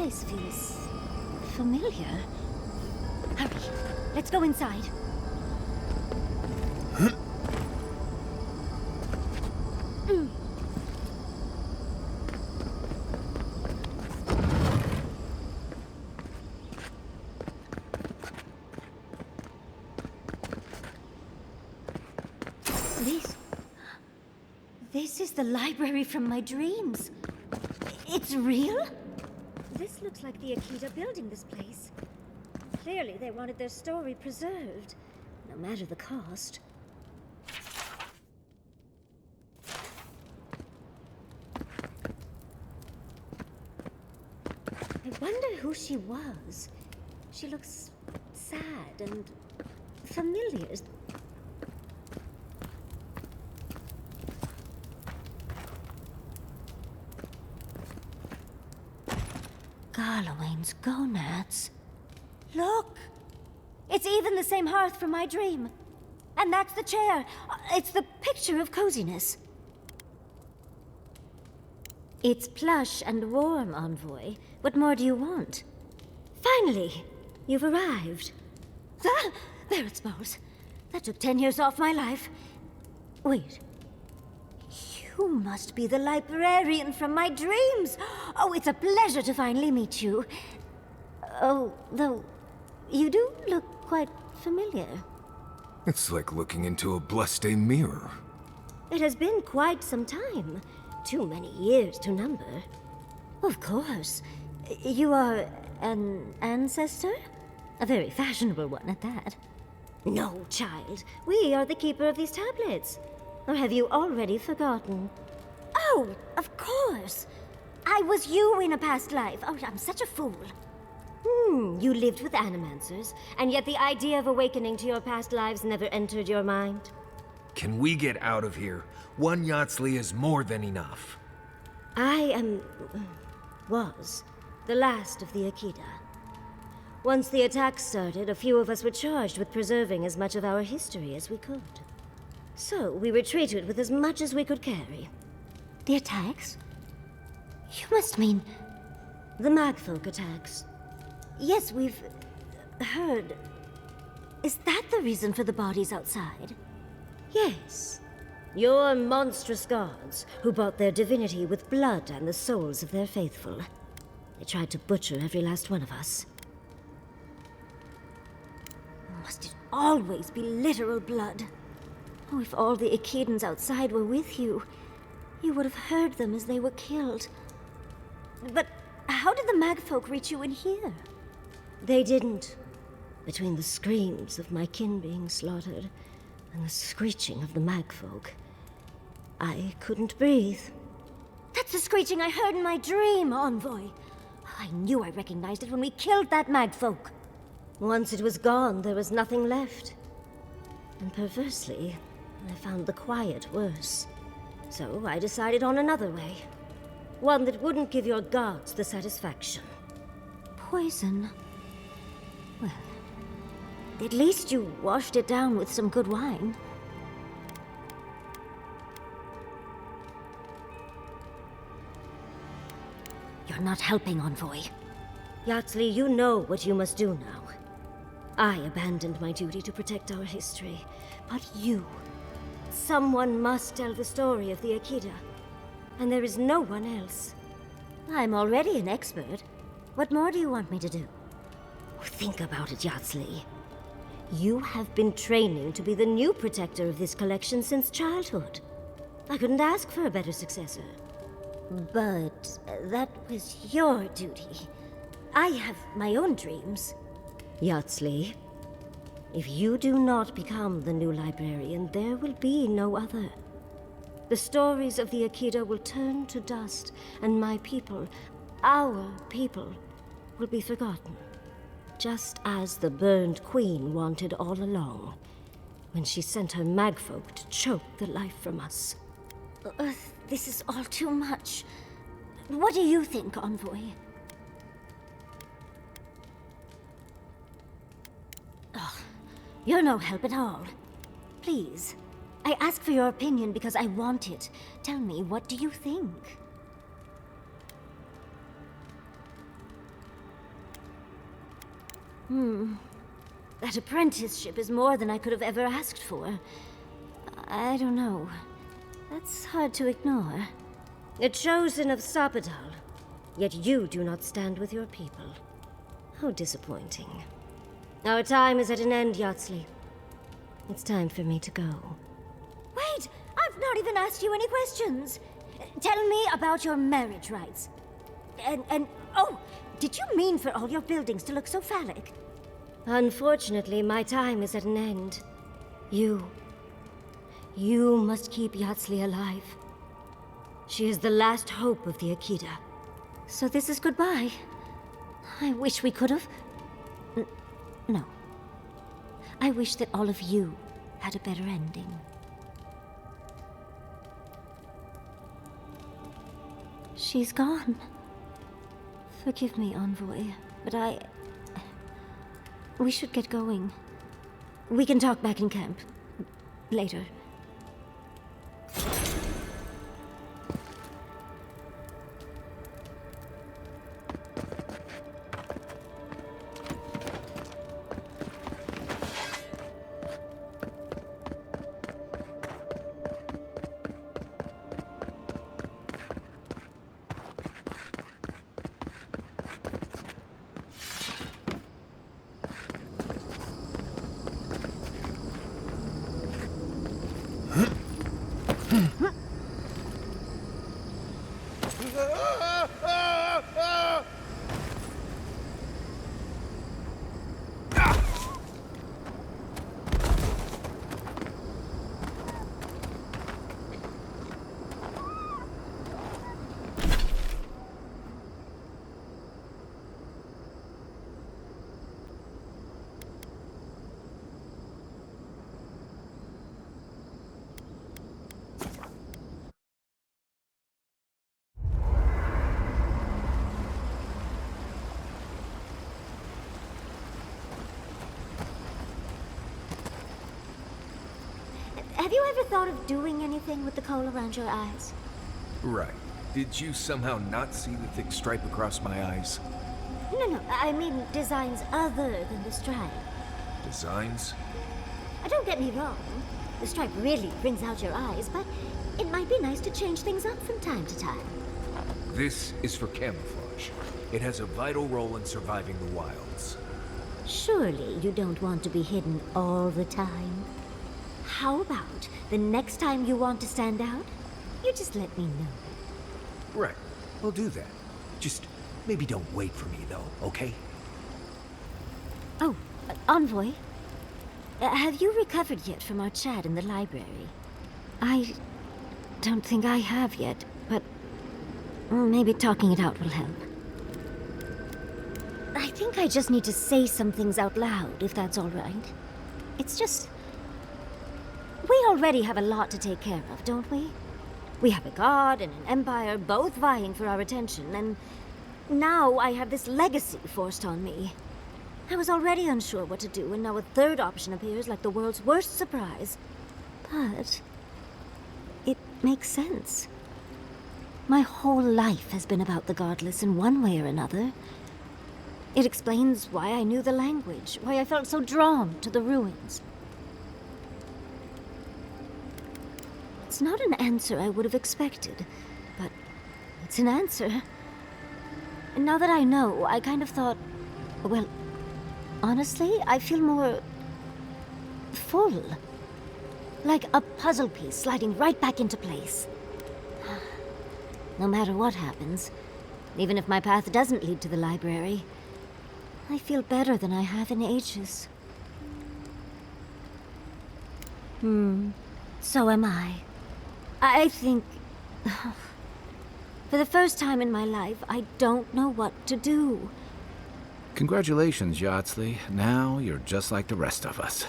This feels familiar. Hurry, let's go inside. This is the library from my dreams. It's real? This looks like the Akita building this place. Clearly they wanted their story preserved, no matter the cost. I wonder who she was. She looks sad and familiar. Garlawain's gonads. Look! It's even the same hearth from my dream. And that's the chair. It's the picture of coziness. It's plush and warm, Envoy. What more do you want? Finally, you've arrived. Ah, there it smells. That took 10 years off my life. Wait. You must be the librarian from my dreams. Oh, it's a pleasure to finally meet you. Oh, though, you do look quite familiar. It's like looking into a blood-stained mirror. It has been quite some time. Too many years to number. Of course. You are an ancestor? A very fashionable one at that. No, child. We are the keeper of these tablets. Or have you already forgotten? Oh, of course. I was you in a past life. Oh, I'm such a fool. You lived with animancers, and yet the idea of awakening to your past lives never entered your mind. Can we get out of here? One Yatzli is more than enough. I was the last of the Akita. Once the attack started, a few of us were charged with preserving as much of our history as we could. So we retreated with as much as we could carry. The attacks? You must mean the Magfolk attacks. Yes, we've heard. Is that the reason for the bodies outside? Yes. Your monstrous gods, who bought their divinity with blood and the souls of their faithful. They tried to butcher every last one of us. Must it always be literal blood? Oh, if all the Akidans outside were with you, you would have heard them as they were killed. But how did the Magfolk reach you in here? They didn't. Between the screams of my kin being slaughtered and the screeching of the Magfolk, I couldn't breathe. That's the screeching I heard in my dream, Envoy. I knew I recognized it when we killed that Magfolk. Once it was gone, there was nothing left. And perversely, I found the quiet worse. So I decided on another way. One that wouldn't give your gods the satisfaction. Poison? Well, at least you washed it down with some good wine. You're not helping, Envoy. Yatzli, you know what you must do now. I abandoned my duty to protect our history, but you... Someone must tell the story of the Akita, and there is no one else. I'm already an expert. What more do you want me to do? Think about it, Yatzli. You have been training to be the new protector of this collection since childhood. I couldn't ask for a better successor. But that was your duty. I have my own dreams. Yatzli, if you do not become the new librarian, there will be no other. The stories of the Akita will turn to dust, and my people, our people, will be forgotten. Just as the burned queen wanted all along, when she sent her magfolk to choke the life from us. This is all too much. What do you think, Envoy? Oh, you're no help at all. Please, I ask for your opinion because I want it. Tell me, what do you think? That apprenticeship is more than I could have ever asked for. I don't know. That's hard to ignore. A chosen of Sapadal, yet you do not stand with your people. How disappointing. Our time is at an end, Yatzli. It's time for me to go. Wait! I've not even asked you any questions! Tell me about your marriage rights. Oh, did you mean for all your buildings to look so phallic? Unfortunately, my time is at an end. You must keep Yatzli alive. She is the last hope of the Akita. So this is goodbye. I wish we could have... No. I wish that all of you had a better ending. She's gone. Forgive me, Envoy, but we should get going. We can talk back in camp. later. Have you ever thought of doing anything with the coal around your eyes? Right. Did you somehow not see the thick stripe across my eyes? No, I mean designs other than the stripe. Designs? Don't get me wrong. The stripe really brings out your eyes, but it might be nice to change things up from time to time. This is for camouflage. It has a vital role in surviving the wilds. Surely you don't want to be hidden all the time. How about the next time you want to stand out, you just let me know. Right. I'll do that. Just maybe don't wait for me, though, okay? Oh, Envoy. Have you recovered yet from our chat in the library? I don't think I have yet, but maybe talking it out will help. I think I just need to say some things out loud, if that's all right. It's just... we already have a lot to take care of, don't we? We have a god and an empire both vying for our attention, and now I have this legacy forced on me. I was already unsure what to do, and now a third option appears like the world's worst surprise. But it makes sense. My whole life has been about the godless in one way or another. It explains why I knew the language, why I felt so drawn to the ruins. It's not an answer I would have expected, but it's an answer. And now that I know, I kind of thought, well, honestly, I feel more full. Like a puzzle piece sliding right back into place. No matter what happens, even if my path doesn't lead to the library, I feel better than I have in ages. So am I. I think... for the first time in my life, I don't know what to do. Congratulations, Yatzli. Now you're just like the rest of us.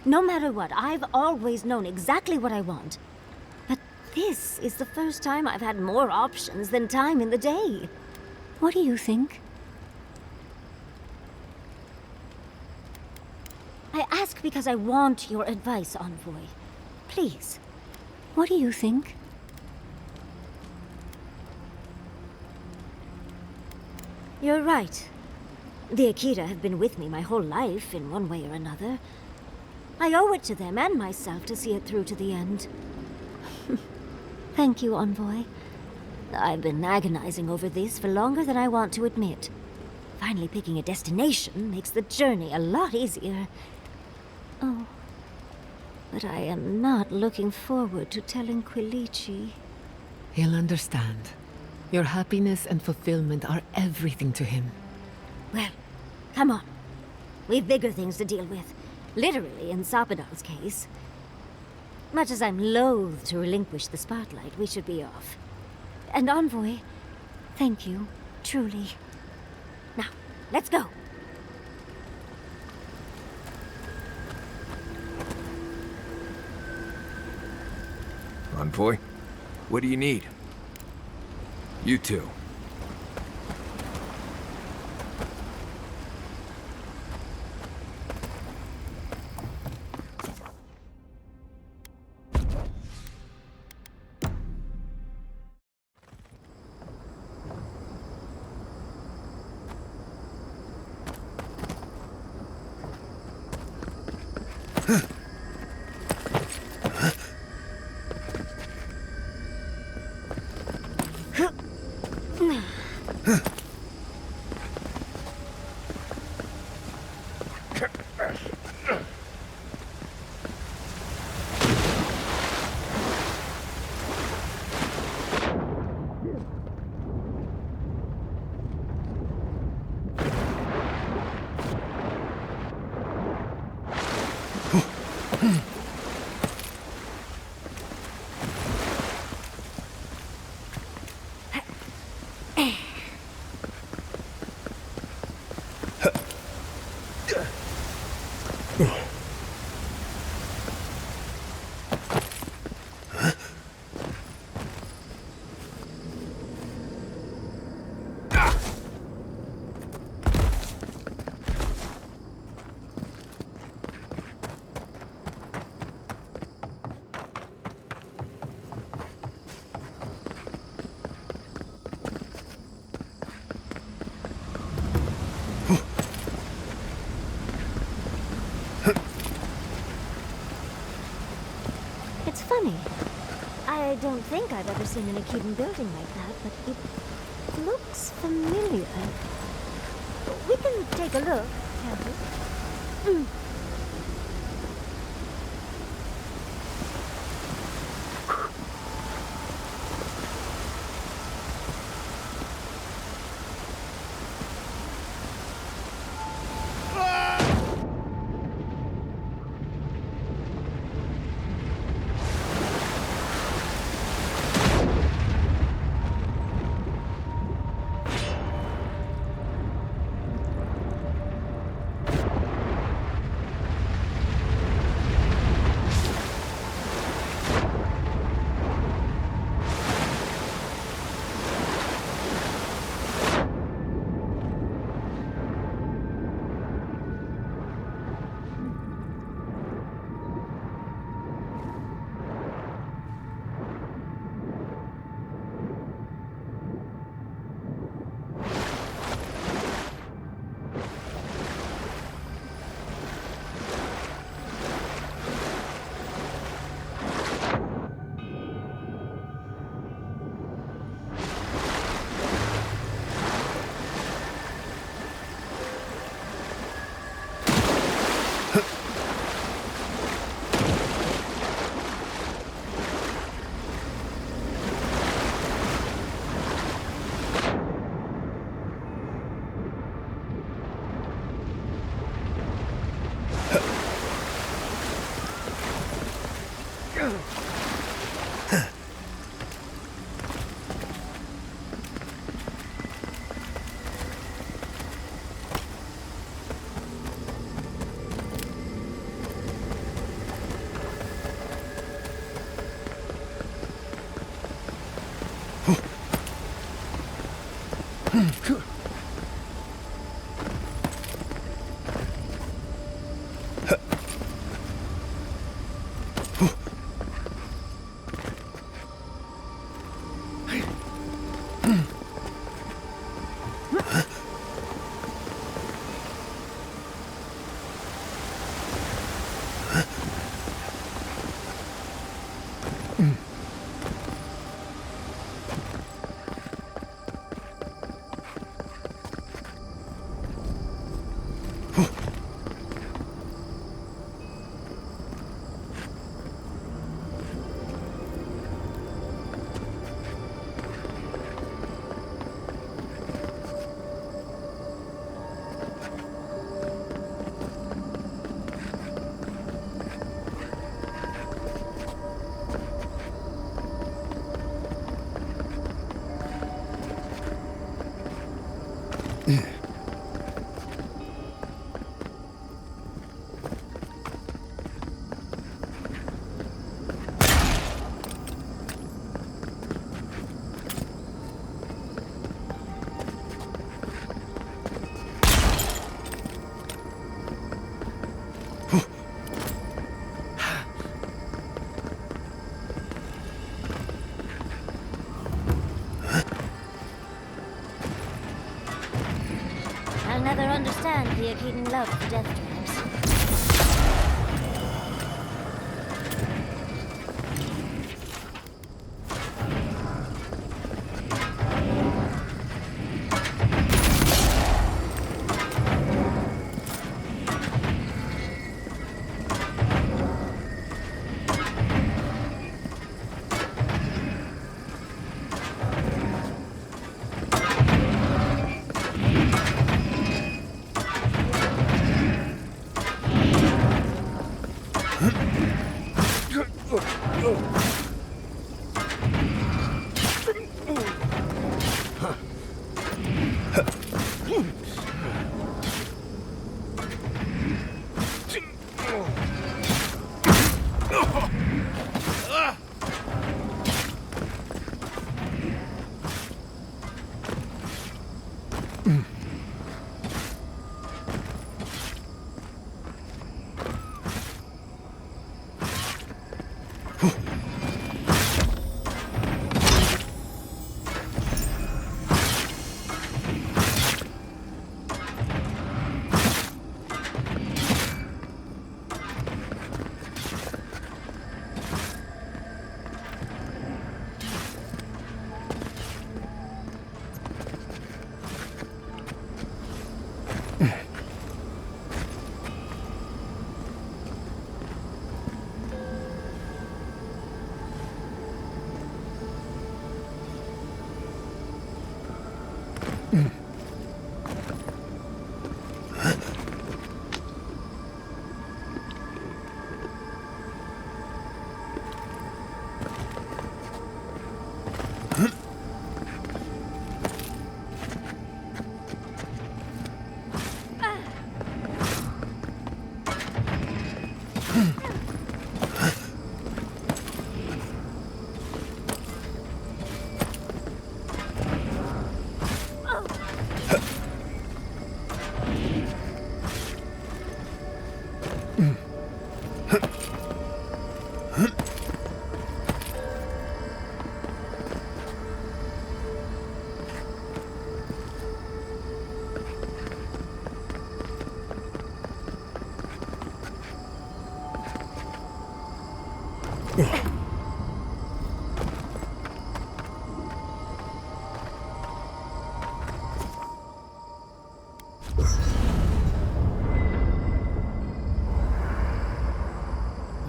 No matter what, I've always known exactly what I want. But this is the first time I've had more options than time in the day. What do you think? I ask because I want your advice, Envoy. Please. What do you think? You're right. The Akita have been with me my whole life, in one way or another. I owe it to them and myself to see it through to the end. Thank you, Envoy. I've been agonizing over this for longer than I want to admit. Finally picking a destination makes the journey a lot easier. Oh, but I am not looking forward to telling Quilici. He'll understand. Your happiness and fulfillment are everything to him. Well, come on. We've bigger things to deal with. Literally, in Sapadal's case. Much as I'm loath to relinquish the spotlight, we should be off. And Envoy, thank you, truly. Now, let's go. Envoy, what do you need? You too. It's funny. I don't think I've ever seen an Akedan building like that, but it looks familiar. We can take a look, can't we? I'll never understand the Akedan love for death traps.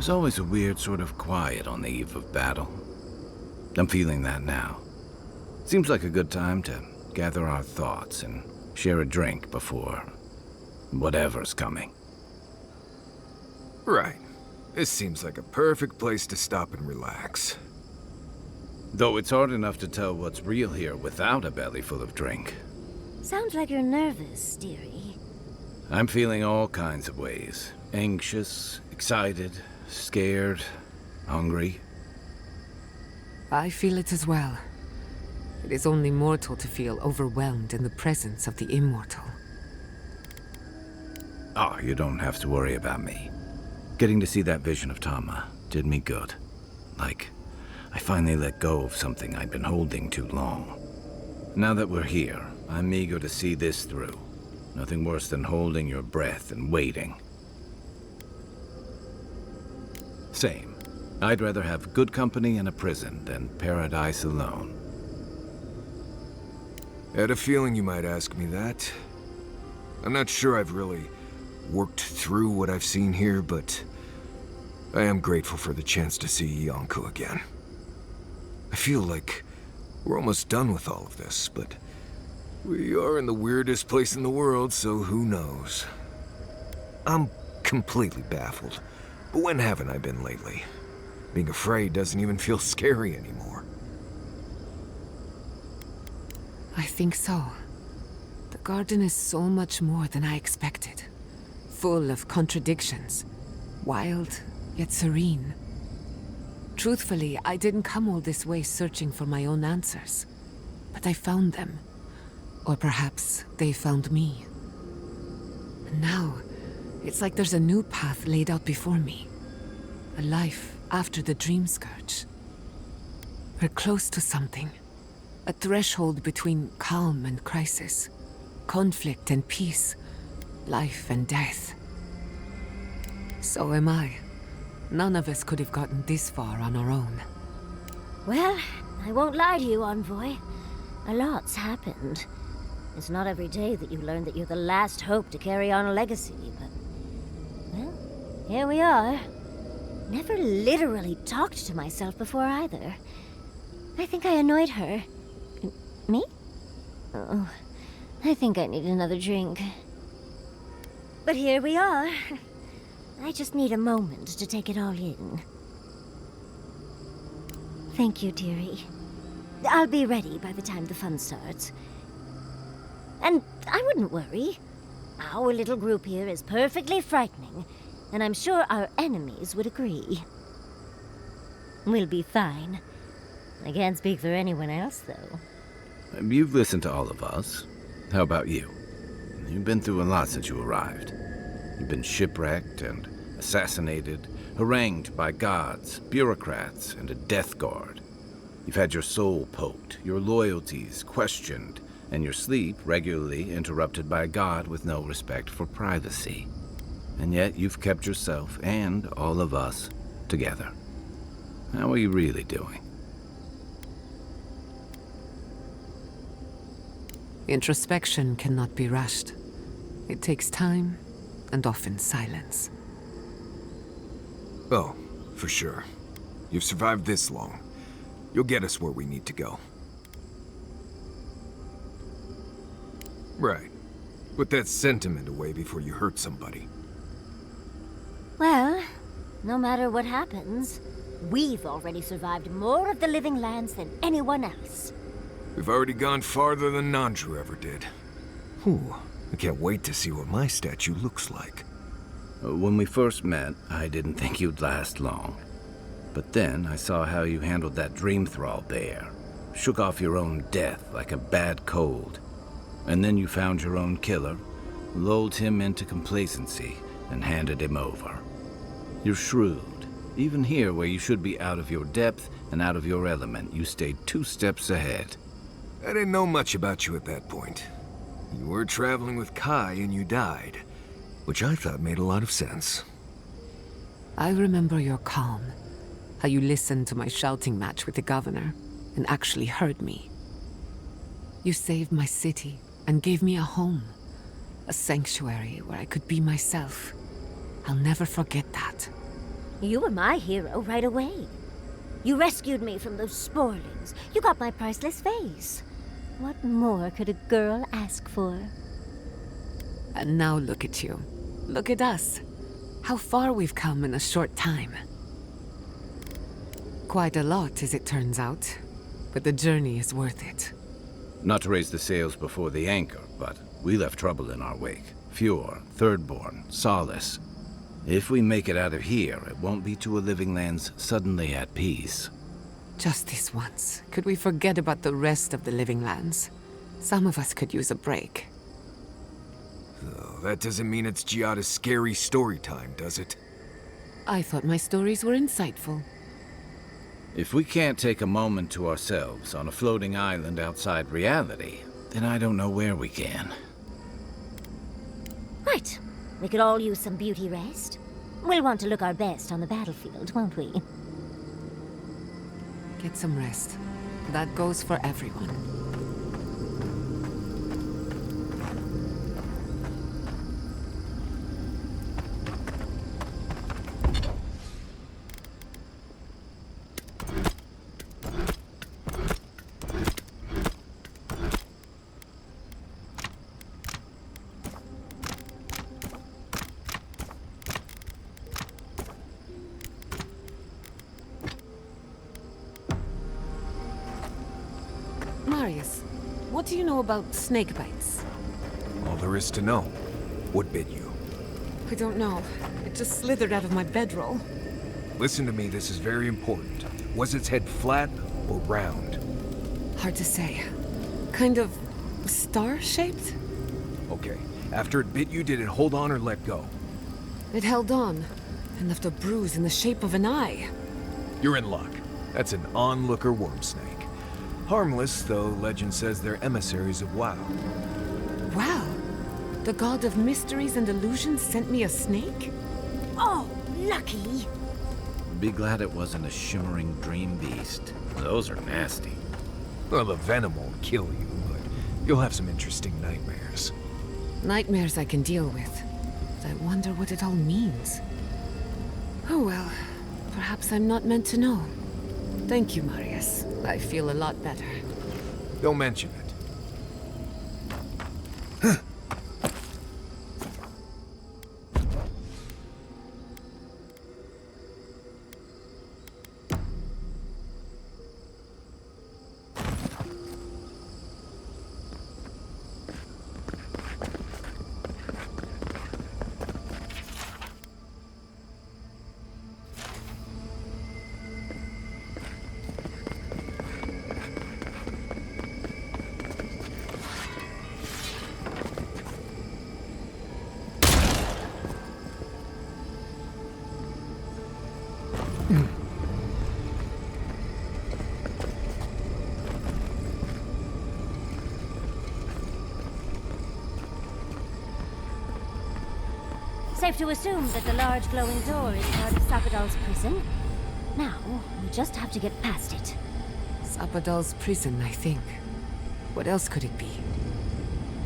There's always a weird sort of quiet on the eve of battle. I'm feeling that now. Seems like a good time to gather our thoughts and share a drink before whatever's coming. Right. This seems like a perfect place to stop and relax. Though it's hard enough to tell what's real here without a belly full of drink. Sounds like you're nervous, dearie. I'm feeling all kinds of ways. Anxious, excited, scared, hungry. I feel it as well. It is only mortal to feel overwhelmed in the presence of the immortal. Oh, you don't have to worry about me. Getting to see that vision of Tama did me good. Like, I finally let go of something I'd been holding too long. Now that we're here, I'm eager to see this through. Nothing worse than holding your breath and waiting. Same. I'd rather have good company in a prison than paradise alone. I had a feeling you might ask me that. I'm not sure I've really worked through what I've seen here, but I am grateful for the chance to see Yonko again. I feel like we're almost done with all of this, but we are in the weirdest place in the world, so who knows? I'm completely baffled, but when haven't I been lately? Being afraid doesn't even feel scary anymore. I think so. The garden is so much more than I expected. Full of contradictions. Wild, yet serene. Truthfully, I didn't come all this way searching for my own answers. But I found them. Or perhaps they found me. And now, it's like there's a new path laid out before me. A life after the dream scourge. We're close to something. A threshold between calm and crisis. Conflict and peace. Life and death. So am I. None of us could have gotten this far on our own. Well, I won't lie to you, Envoy. A lot's happened. It's not every day that you learn that you're the last hope to carry on a legacy, but... well, here we are. Never literally talked to myself before either. I think I annoyed her. Me? Oh, I think I need another drink. But here we are. I just need a moment to take it all in. Thank you, dearie. I'll be ready by the time the fun starts. And I wouldn't worry. Our little group here is perfectly frightening, and I'm sure our enemies would agree. We'll be fine. I can't speak for anyone else, though. You've listened to all of us. How about you? You've been through a lot since you arrived. You've been shipwrecked and assassinated, harangued by gods, bureaucrats, and a death guard. You've had your soul poked, your loyalties questioned, and your sleep regularly interrupted by a god with no respect for privacy. And yet you've kept yourself and all of us together. How are you really doing? Introspection cannot be rushed. It takes time, and often silence. Oh, for sure. You've survived this long. You'll get us where we need to go. Right. Put that sentiment away before you hurt somebody. Well, no matter what happens, we've already survived more of the living lands than anyone else. We've already gone farther than Nandru ever did. Whew. I can't wait to see what my statue looks like. When we first met, I didn't think you'd last long. But then I saw how you handled that dream thrall there. Shook off your own death like a bad cold. And then you found your own killer, lulled him into complacency, and handed him over. You're shrewd. Even here, where you should be out of your depth and out of your element, you stayed 2 steps ahead. I didn't know much about you at that point. You were traveling with Kai and you died, which I thought made a lot of sense. I remember your calm, how you listened to my shouting match with the governor, and actually heard me. You saved my city and gave me a home, a sanctuary where I could be myself. I'll never forget that. You were my hero right away. You rescued me from those sporelings. You got my priceless vase. What more could a girl ask for? And now look at you. Look at us. How far we've come in a short time. Quite a lot, as it turns out. But the journey is worth it. Not to raise the sails before the anchor, but we left trouble in our wake. Fjord, Thirdborn, Solace. If we make it out of here, it won't be to a living lands suddenly at peace. Just this once. Could we forget about the rest of the living lands? Some of us could use a break. Though that doesn't mean it's Giatta's scary story time, does it? I thought my stories were insightful. If we can't take a moment to ourselves on a floating island outside reality, then I don't know where we can. Right. We could all use some beauty rest. We'll want to look our best on the battlefield, won't we? Get some rest. That goes for everyone. Marius, what do you know about snake bites? All there is to know. What bit you? I don't know. It just slithered out of my bedroll. Listen to me, this is very important. Was its head flat or round? Hard to say. Kind of star-shaped? Okay. After it bit you, did it hold on or let go? It held on, and left a bruise in the shape of an eye. You're in luck. That's an onlooker worm snake. Harmless, though legend says they're emissaries of Avowed. Wow! The god of mysteries and illusions sent me a snake? Oh, lucky! Be glad it wasn't a shimmering dream beast. Those are nasty. Well, the venom won't kill you, but you'll have some interesting nightmares. Nightmares I can deal with. But I wonder what it all means. Oh well, perhaps I'm not meant to know. Thank you, Marius. I feel a lot better. Don't mention it. Safe to assume that the large glowing door is part of Sapadal's prison. Now, we just have to get past it. Sapadal's prison, I think. What else could it be?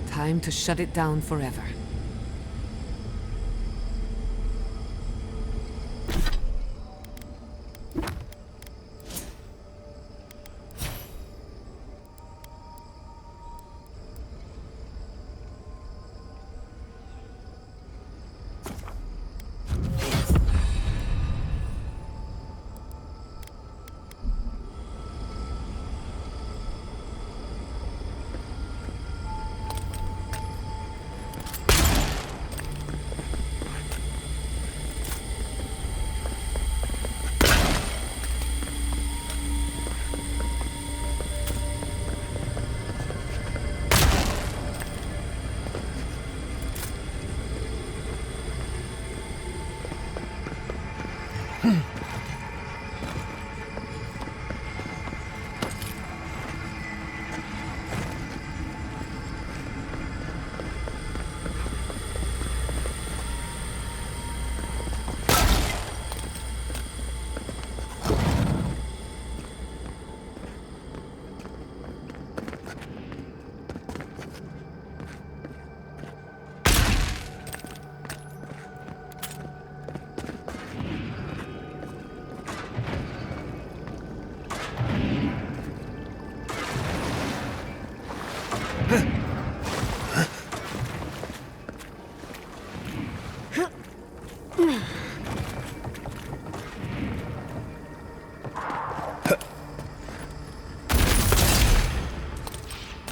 Time to shut it down forever.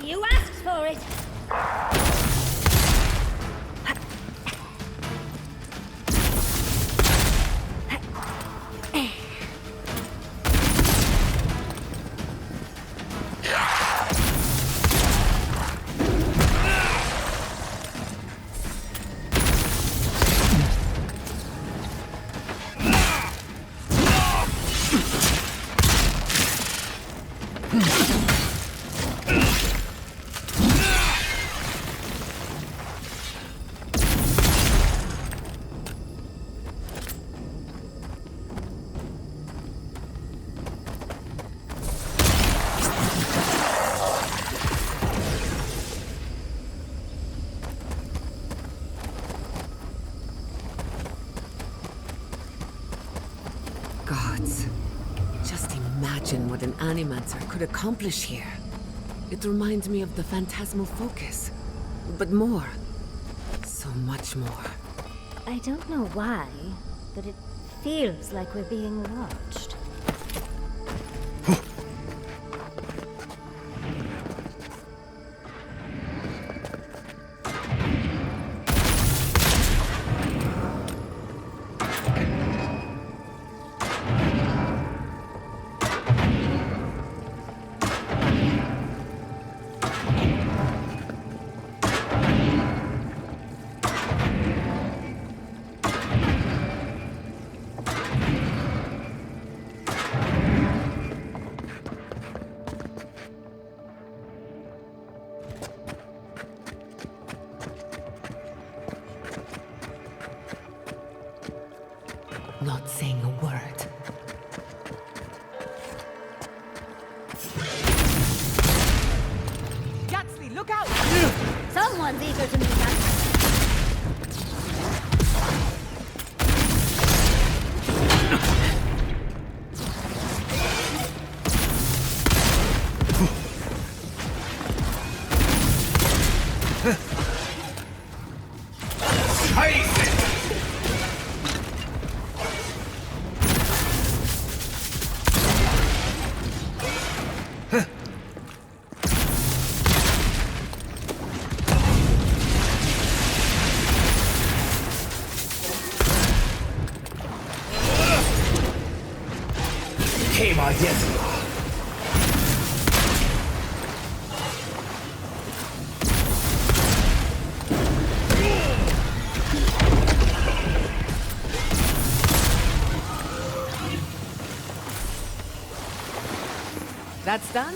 You asked for it! Gods. Just imagine what an Animancer could accomplish here. It reminds me of the Phantasmal Focus. But more. So much more. I don't know why, but it feels like we're being watched. Not saying a word. Yatzli, look out! Someone's eager to meet us. That's done?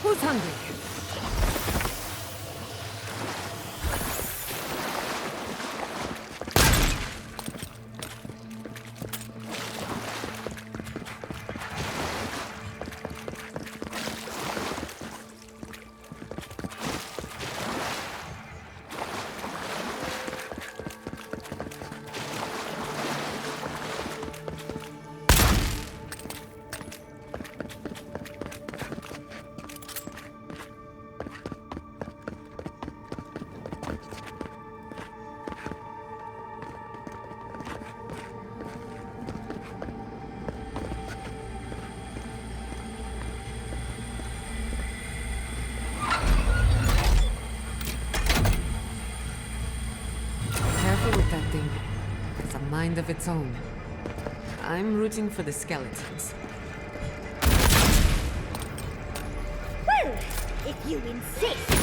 Who's hungry? With that thing. It's a mind of its own. I'm rooting for the skeletons. Well, if you insist.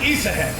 East ahead!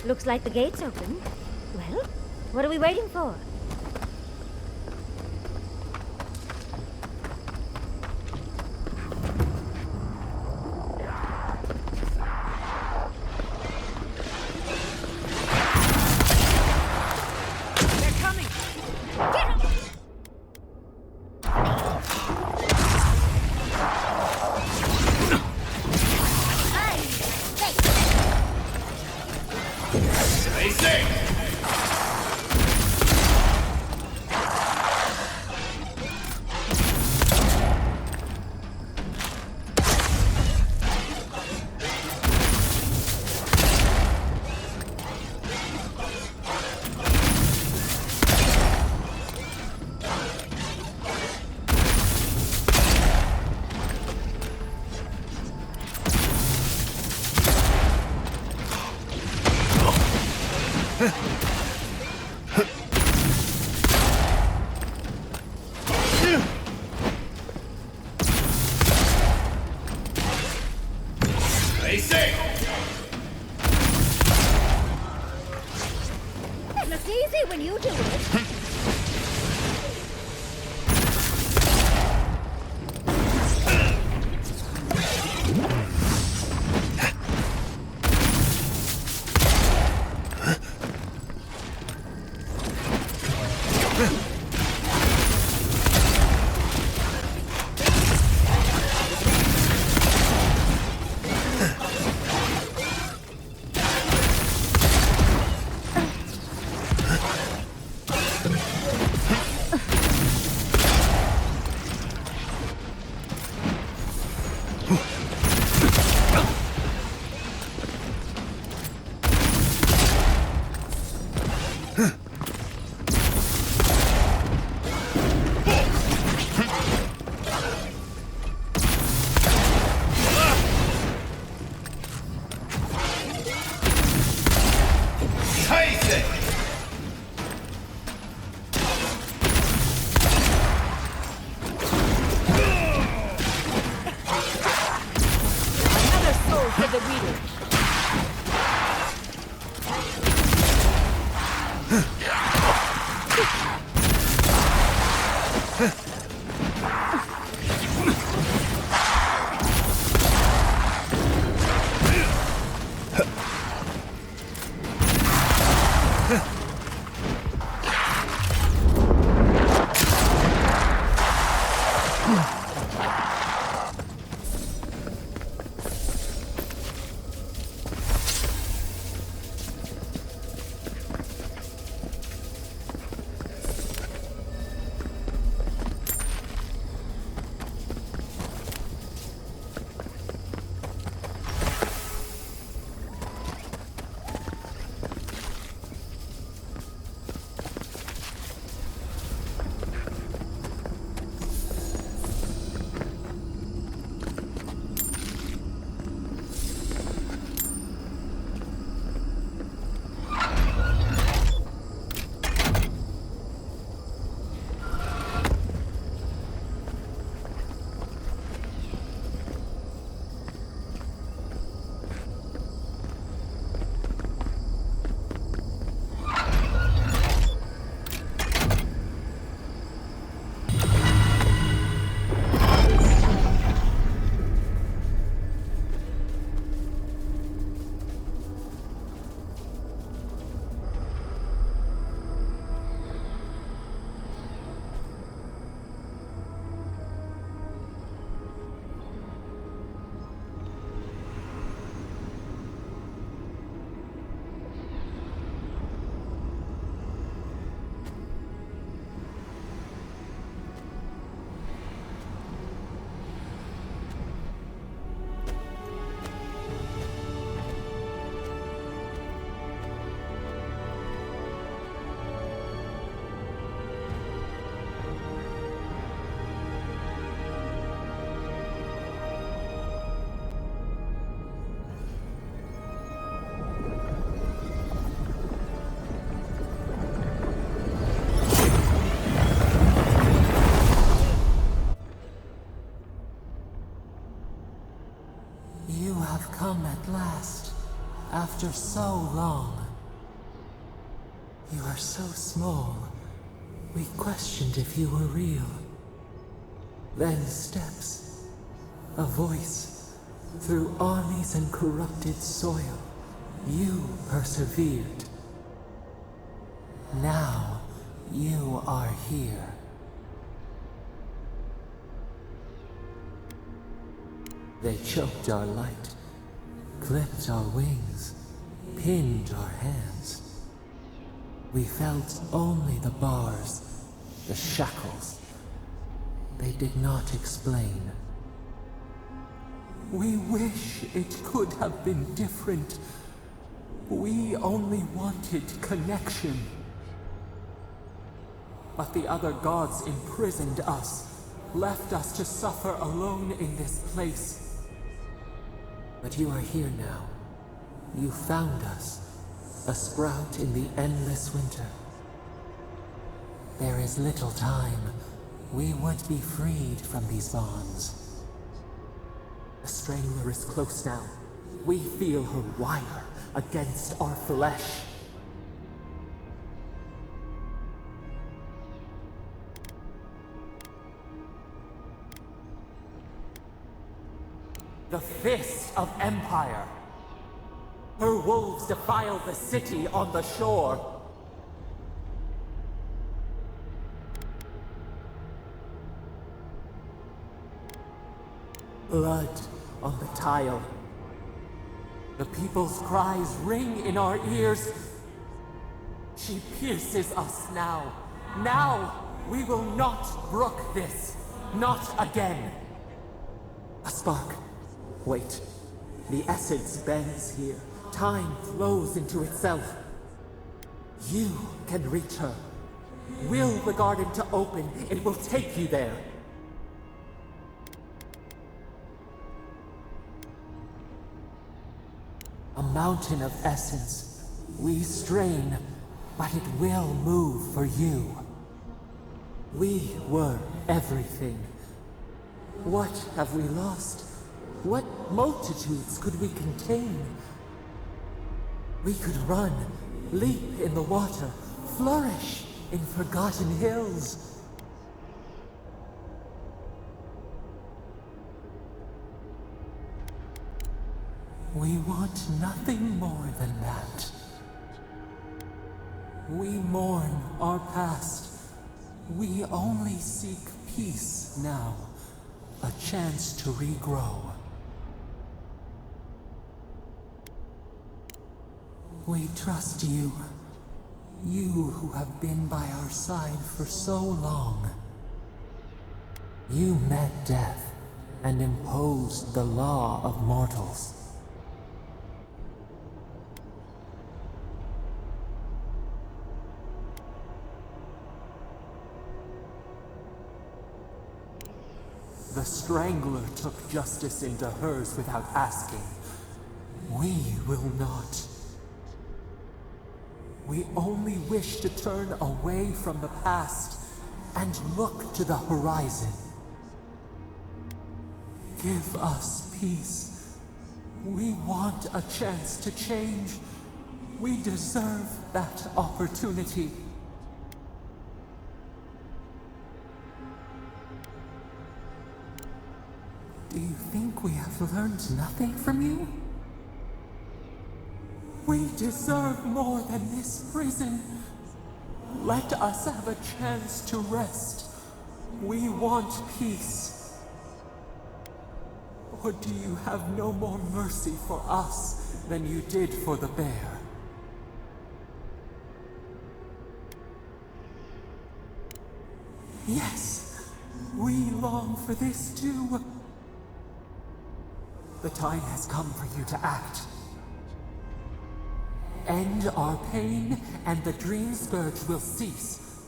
Looks like the gate's open. Well, what are we waiting for? It looks easy when you do it. last, after so long. You are so small. We questioned if you were real. Then steps. A voice. Through armies and corrupted soil. You persevered. Now, you are here. They choked our light, clipped our wings, pinned our hands. We felt only the bars, the shackles. They did not explain. We wish it could have been different. We only wanted connection. But the other gods imprisoned us, left us to suffer alone in this place. But you are here now. You found us, a sprout in the endless winter. There is little time. We would be freed from these bonds. The Strangler is close now. We feel her wire against our flesh. The fist of Empire. Her wolves defiled the city on the shore. Blood on the tile. The people's cries ring in our ears. She pierces us now. Now, we will not brook this. Not again. A spark. Wait. The essence bends here. Time flows into itself. You can reach her. Will the garden to open, it will take you there. A mountain of essence. We strain, but it will move for you. We were everything. What have we lost? What multitudes could we contain? We could run, leap in the water, flourish in forgotten hills. We want nothing more than that. We mourn our past. We only seek peace now, a chance to regrow. We trust you. You who have been by our side for so long. You met death and imposed the law of mortals. The Strangler took justice into hers without asking. We will not. We only wish to turn away from the past and look to the horizon. Give us peace. We want a chance to change. We deserve that opportunity. Do you think we have learned nothing from you? We deserve more than this prison. Let us have a chance to rest. We want peace. Or do you have no more mercy for us than you did for the bear? Yes, we long for this too. The time has come for you to act. End our pain, and the dream scourge will cease.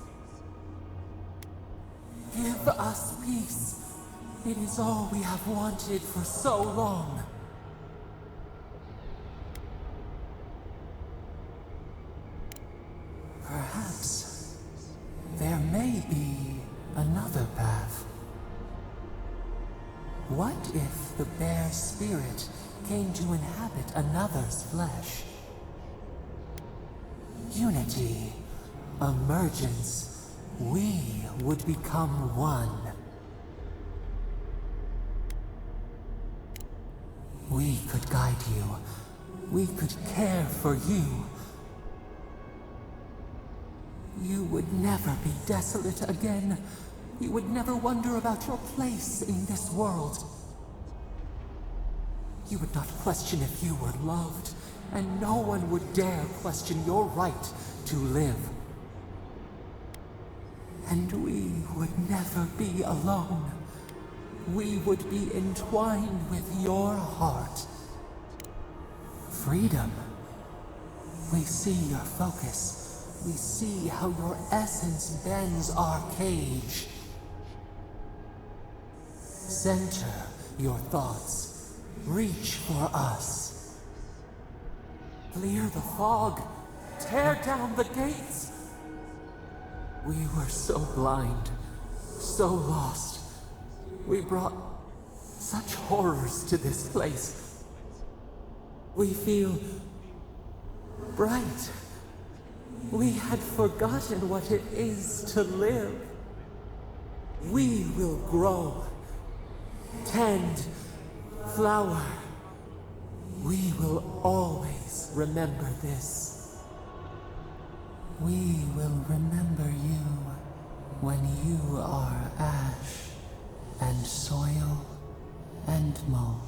Give us peace. It is all we have wanted for so long. Perhaps there may be another path. What if the bear's spirit came to inhabit another's flesh. Unity, emergence, we would become one. We could guide you. We could care for you. You would never be desolate again. You would never wonder about your place in this world. You would not question if you were loved, and no one would dare question your right to live. And we would never be alone. We would be entwined with your heart. Freedom. We see your focus. We see how your essence bends our cage. Center your thoughts. Reach for us. Clear the fog. Tear down the gates. We were so blind, so lost. We brought such horrors to this place. We feel bright. We had forgotten what it is to live. We will grow, tend, flower. We will always remember this. We will remember you when you are ash and soil and mulch.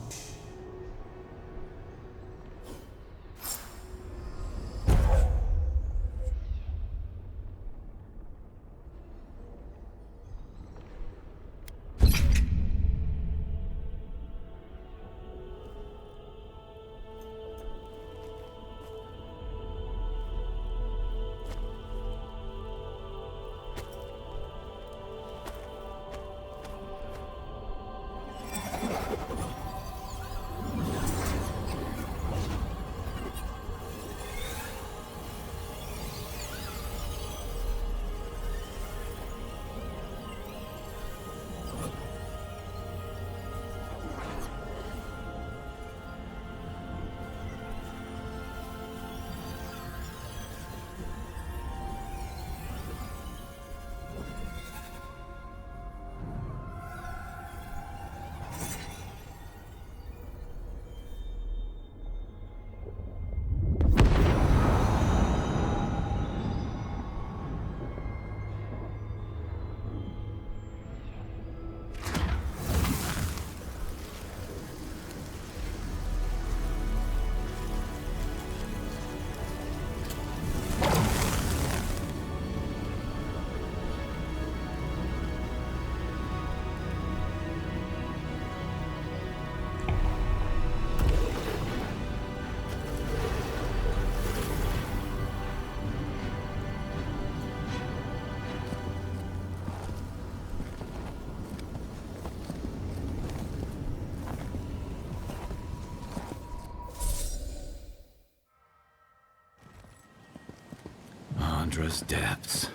Andra's depths.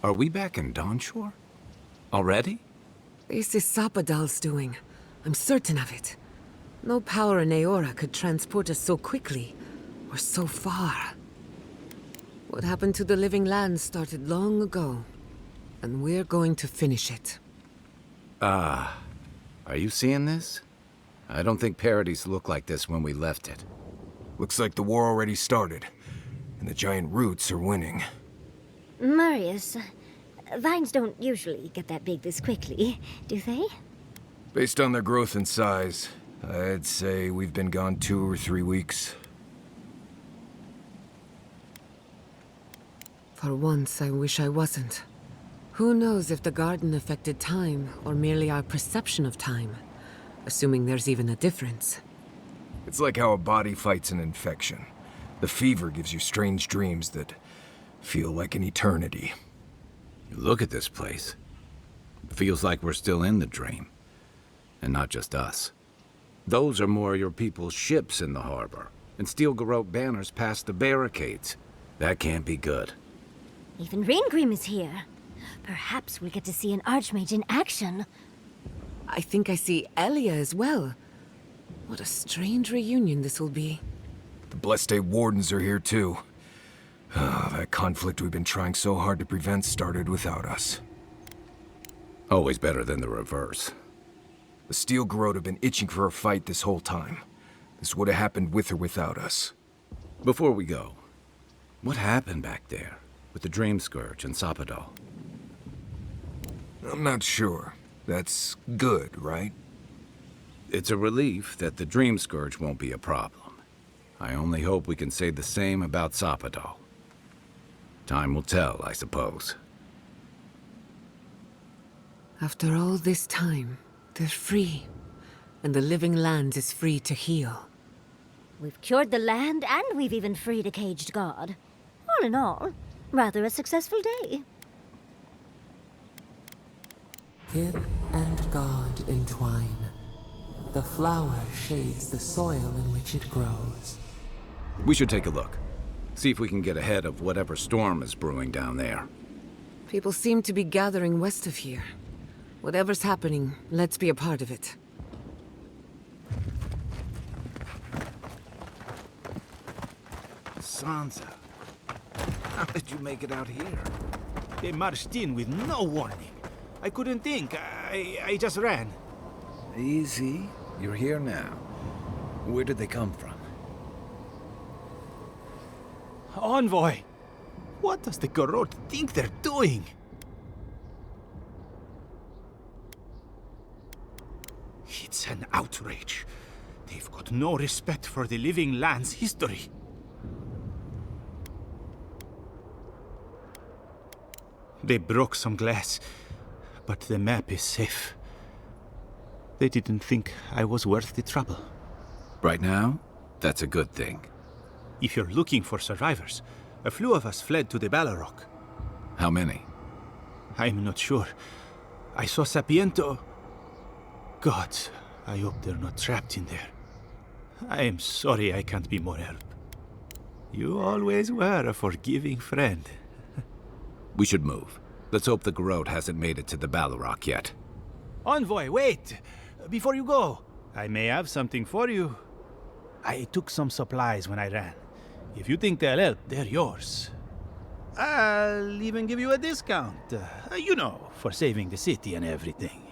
Are we back in Dawnshore? Already? This is Sapadal's doing. I'm certain of it. No power in Eora could transport us so quickly, or so far. What happened to the living land started long ago, and we're going to finish it. Are you seeing this? I don't think Paradis looked like this when we left it. Looks like the war already started, and the giant roots are winning. Marius, vines don't usually get that big this quickly, do they? Based on their growth and size, I'd say we've been gone 2 or 3 weeks. For once, I wish I wasn't. Who knows if the garden affected time, or merely our perception of time? Assuming there's even a difference. It's like how a body fights an infection. The fever gives you strange dreams that feel like an eternity. Look at this place. It feels like we're still in the dream. And not just us. Those are more your people's ships in the harbor, and steel garrote banners past the barricades. That can't be good. Even Ryngrim is here. Perhaps we'll get to see an Archmage in action. I think I see Elia as well. What a strange reunion this will be. The Blessed Day Wardens are here too. That conflict we've been trying so hard to prevent started without us. Always better than the reverse. The Steel Garrote have been itching for a fight this whole time. This would have happened with or without us. Before we go, what happened back there with the Dream Scourge and Sapadal? I'm not sure. That's good, right? It's a relief that the Dream Scourge won't be a problem. I only hope we can say the same about Sapadal. Time will tell, I suppose. After all this time, they're free. And the living land is free to heal. We've cured the land, and we've even freed a caged god. All in all, rather a successful day. Kid and God entwine. The flower shades the soil in which it grows. We should take a look. See if we can get ahead of whatever storm is brewing down there. People seem to be gathering west of here. Whatever's happening, let's be a part of it. Sanza, how did you make it out here? They marched in with no warning. I couldn't think. I just ran. Easy. You're here now. Where did they come from? Envoy! What does the Garrote think they're doing? It's an outrage. They've got no respect for the living land's history. They broke some glass, but the map is safe. They didn't think I was worth the trouble. Right now, that's a good thing. If you're looking for survivors, a few of us fled to the Balrog. How many? I'm not sure. I saw Sapiento. God, I hope they're not trapped in there. I am sorry I can't be more help. You always were a forgiving friend. We should move. Let's hope the Garrote hasn't made it to the Balrog yet. Envoy, wait! Before you go, I may have something for you. I took some supplies when I ran. If you think they'll help, they're yours. I'll even give you a discount. You know, for saving the city and everything.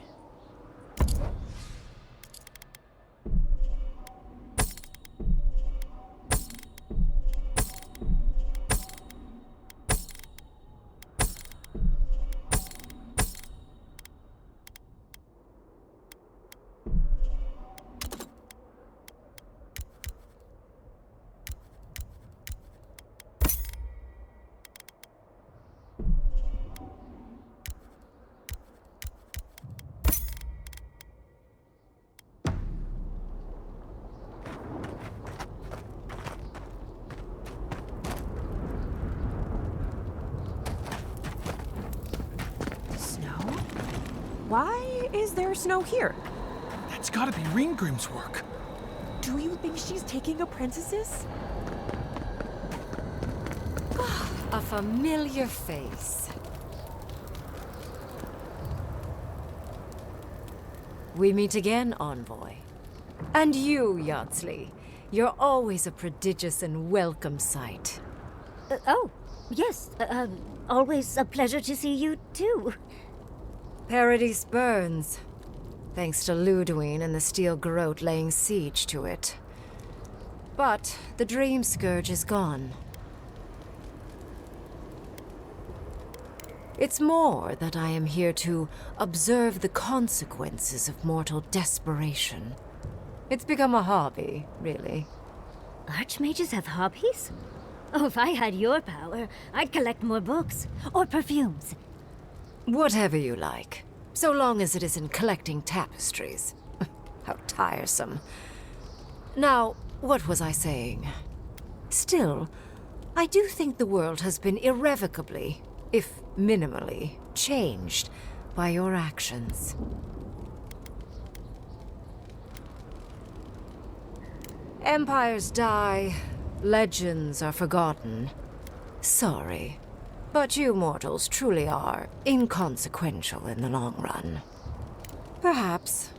Why is there snow here? That's gotta be Ryngrim's work. Do you think she's taking apprentices? A familiar face. We meet again, Envoy. And you, Yatzli. You're always a prodigious and welcome sight. Oh, yes. Always a pleasure to see you, too. Paradis burns, thanks to Lödwyn and the Steel Garrote laying siege to it. But the Dream Scourge is gone. It's more that I am here to observe the consequences of mortal desperation. It's become a hobby, really. Archmages have hobbies? Oh, if I had your power, I'd collect more books. Or perfumes. Whatever you like, so long as it isn't collecting tapestries. How tiresome. Now, what was I saying? Still, I do think the world has been irrevocably, if minimally, changed by your actions. Empires die, legends are forgotten. Sorry. But you mortals truly are inconsequential in the long run. Perhaps.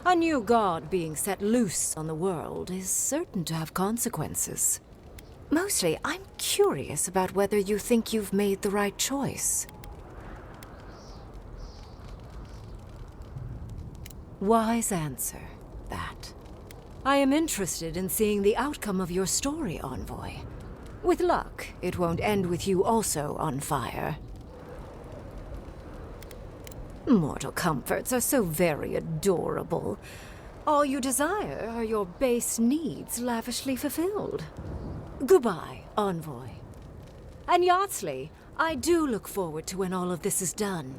A new god being set loose on the world is certain to have consequences. Mostly, I'm curious about whether you think you've made the right choice. Wise answer, that. I am interested in seeing the outcome of your story, Envoy. With luck, it won't end with you also on fire. Mortal comforts are so very adorable. All you desire are your base needs lavishly fulfilled. Goodbye, Envoy. And Yatzli, I do look forward to when all of this is done.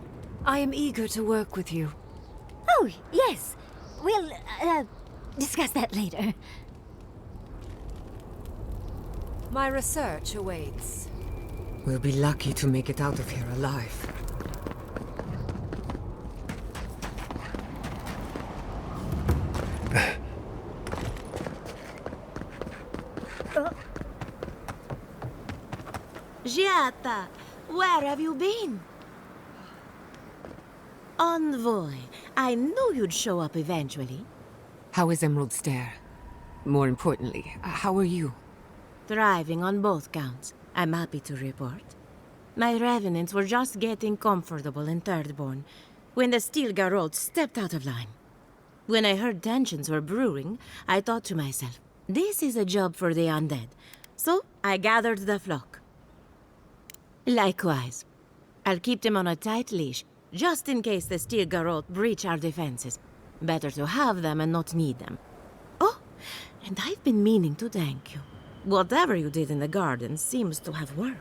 I am eager to work with you. Oh, yes. We'll, discuss that later. My research awaits. We'll be lucky to make it out of here alive. Giatta, where have you been? Envoy, I knew you'd show up eventually. How is Emerald Stair? More importantly, how are you? Thriving on both counts, I'm happy to report. My revenants were just getting comfortable in Thirdborn when the Steel Garrote stepped out of line. When I heard tensions were brewing, I thought to myself, this is a job for the undead. So I gathered the flock. Likewise, I'll keep them on a tight leash, just in case the Steel Garrote breach our defenses. Better to have them and not need them. Oh, and I've been meaning to thank you. Whatever you did in the garden seems to have worked.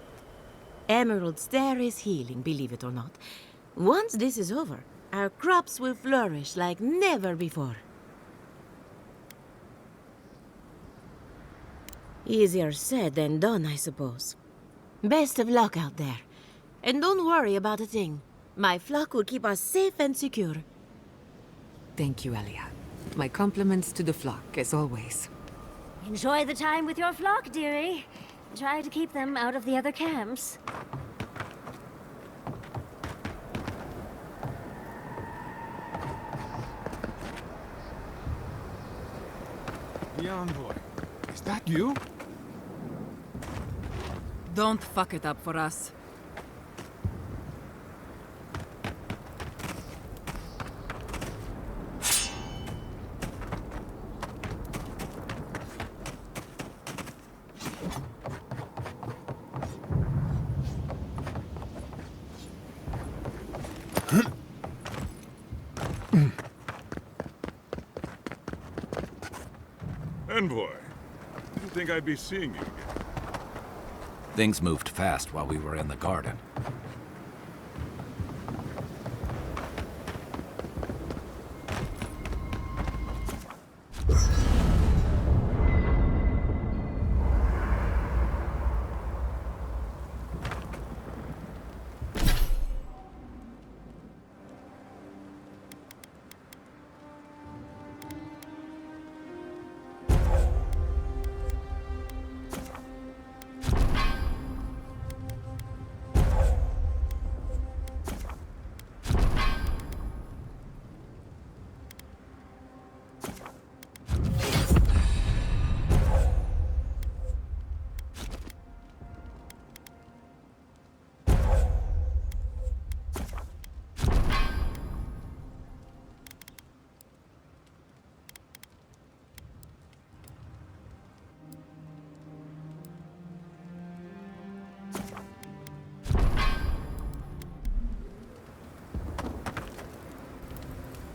Emerald Stair is healing, believe it or not. Once this is over, our crops will flourish like never before. Easier said than done, I suppose. Best of luck out there. And don't worry about a thing. My flock will keep us safe and secure. Thank you, Elia. My compliments to the flock, as always. Enjoy the time with your flock, dearie. Try to keep them out of the other camps. The Envoy. Is that you? Don't fuck it up for us. Envoy, didn't think I'd be seeing you again. Things moved fast while we were in the garden.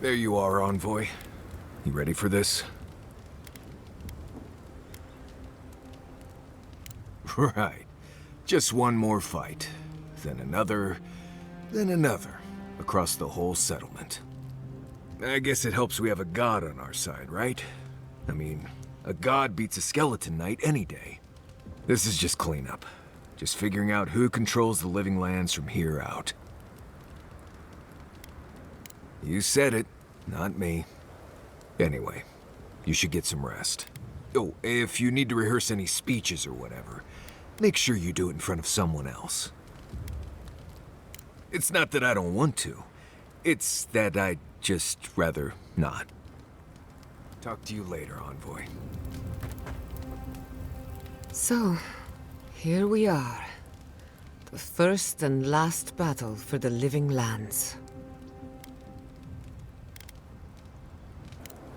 There you are, Envoy. You ready for this? Right. Just one more fight. Then another. Then another. Across the whole settlement. I guess it helps we have a god on our side, right? I mean, a god beats a skeleton knight any day. This is just cleanup. Just figuring out who controls the living lands from here out. You said it, not me. Anyway, you should get some rest. Oh, if you need to rehearse any speeches or whatever, make sure you do it in front of someone else. It's not that I don't want to. It's that I just rather not. Talk to you later, Envoy. So, here we are. The first and last battle for the Living Lands.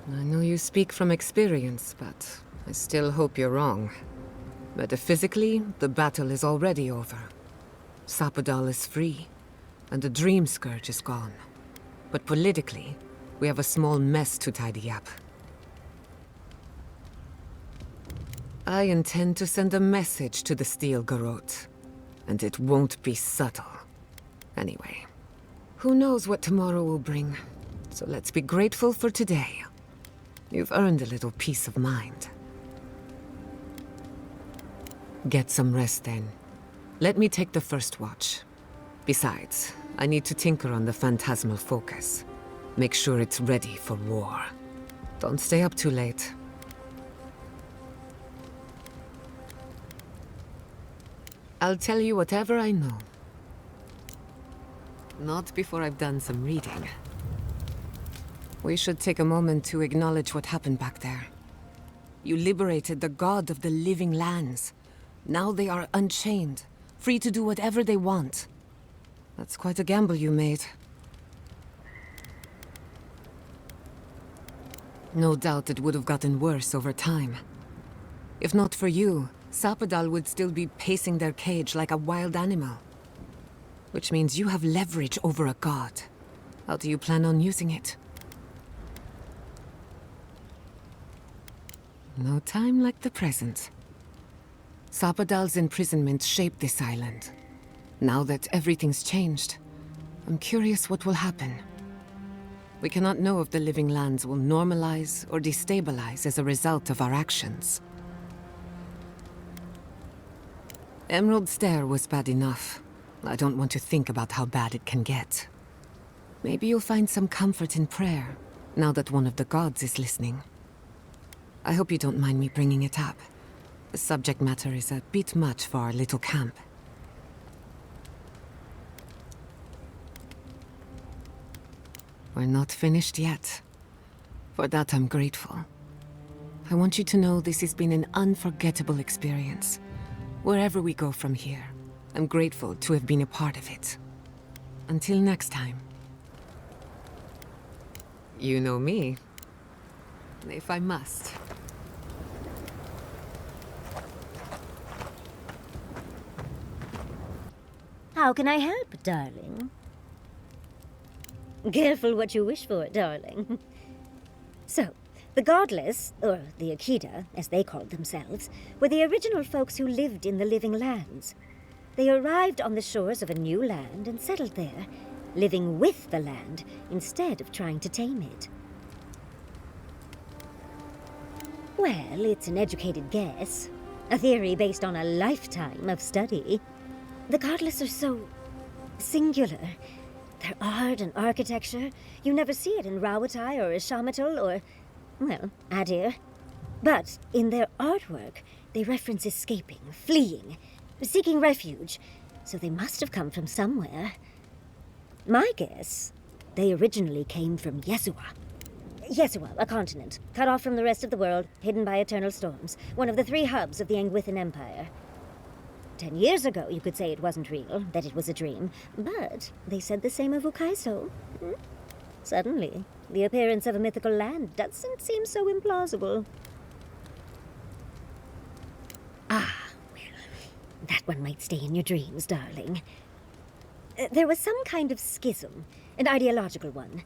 I know you speak from experience, but I still hope you're wrong. Metaphysically, the battle is already over. Sapadal is free, and the Dream Scourge is gone. But politically, we have a small mess to tidy up. I intend to send a message to the Steel Garrote, and it won't be subtle. Anyway, who knows what tomorrow will bring, so let's be grateful for today. You've earned a little peace of mind. Get some rest then. Let me take the first watch. Besides, I need to tinker on the phantasmal focus. Make sure it's ready for war. Don't stay up too late. I'll tell you whatever I know. Not before I've done some reading. We should take a moment to acknowledge what happened back there. You liberated the god of the living lands. Now they are unchained, free to do whatever they want. That's quite a gamble you made. No doubt it would have gotten worse over time. If not for you, Sapadal would still be pacing their cage like a wild animal. Which means you have leverage over a god. How do you plan on using it? No time like the present. Sapadal's imprisonment shaped this island. Now that everything's changed, I'm curious what will happen. We cannot know if the living lands will normalize or destabilize as a result of our actions. Emerald Stair was bad enough. I don't want to think about how bad it can get. Maybe you'll find some comfort in prayer, now that one of the gods is listening. I hope you don't mind me bringing it up. The subject matter is a bit much for our little camp. We're not finished yet. For that, I'm grateful. I want you to know this has been an unforgettable experience. Wherever we go from here, I'm grateful to have been a part of it. Until next time. You know me. If I must. How can I help, darling? Careful what you wish for, darling. So, the Godless, or the Akida, as they called themselves, were the original folks who lived in the Living Lands. They arrived on the shores of a new land and settled there, living with the land instead of trying to tame it. Well, it's an educated guess. A theory based on a lifetime of study. The Godless are so singular. Their art and architecture, you never see it in Rawatai or Ishamatal or, well, Adir. But in their artwork, they reference escaping, fleeing, seeking refuge, so they must have come from somewhere. My guess, they originally came from Yesua. Yesua, a continent, cut off from the rest of the world, hidden by eternal storms, one of the 3 hubs of the Angwithan Empire. 10 years ago, you could say it wasn't real, that it was a dream, but they said the same of Ukaiso. Suddenly, the appearance of a mythical land doesn't seem so implausible. Ah, well, that one might stay in your dreams, darling. There was some kind of schism, an ideological one.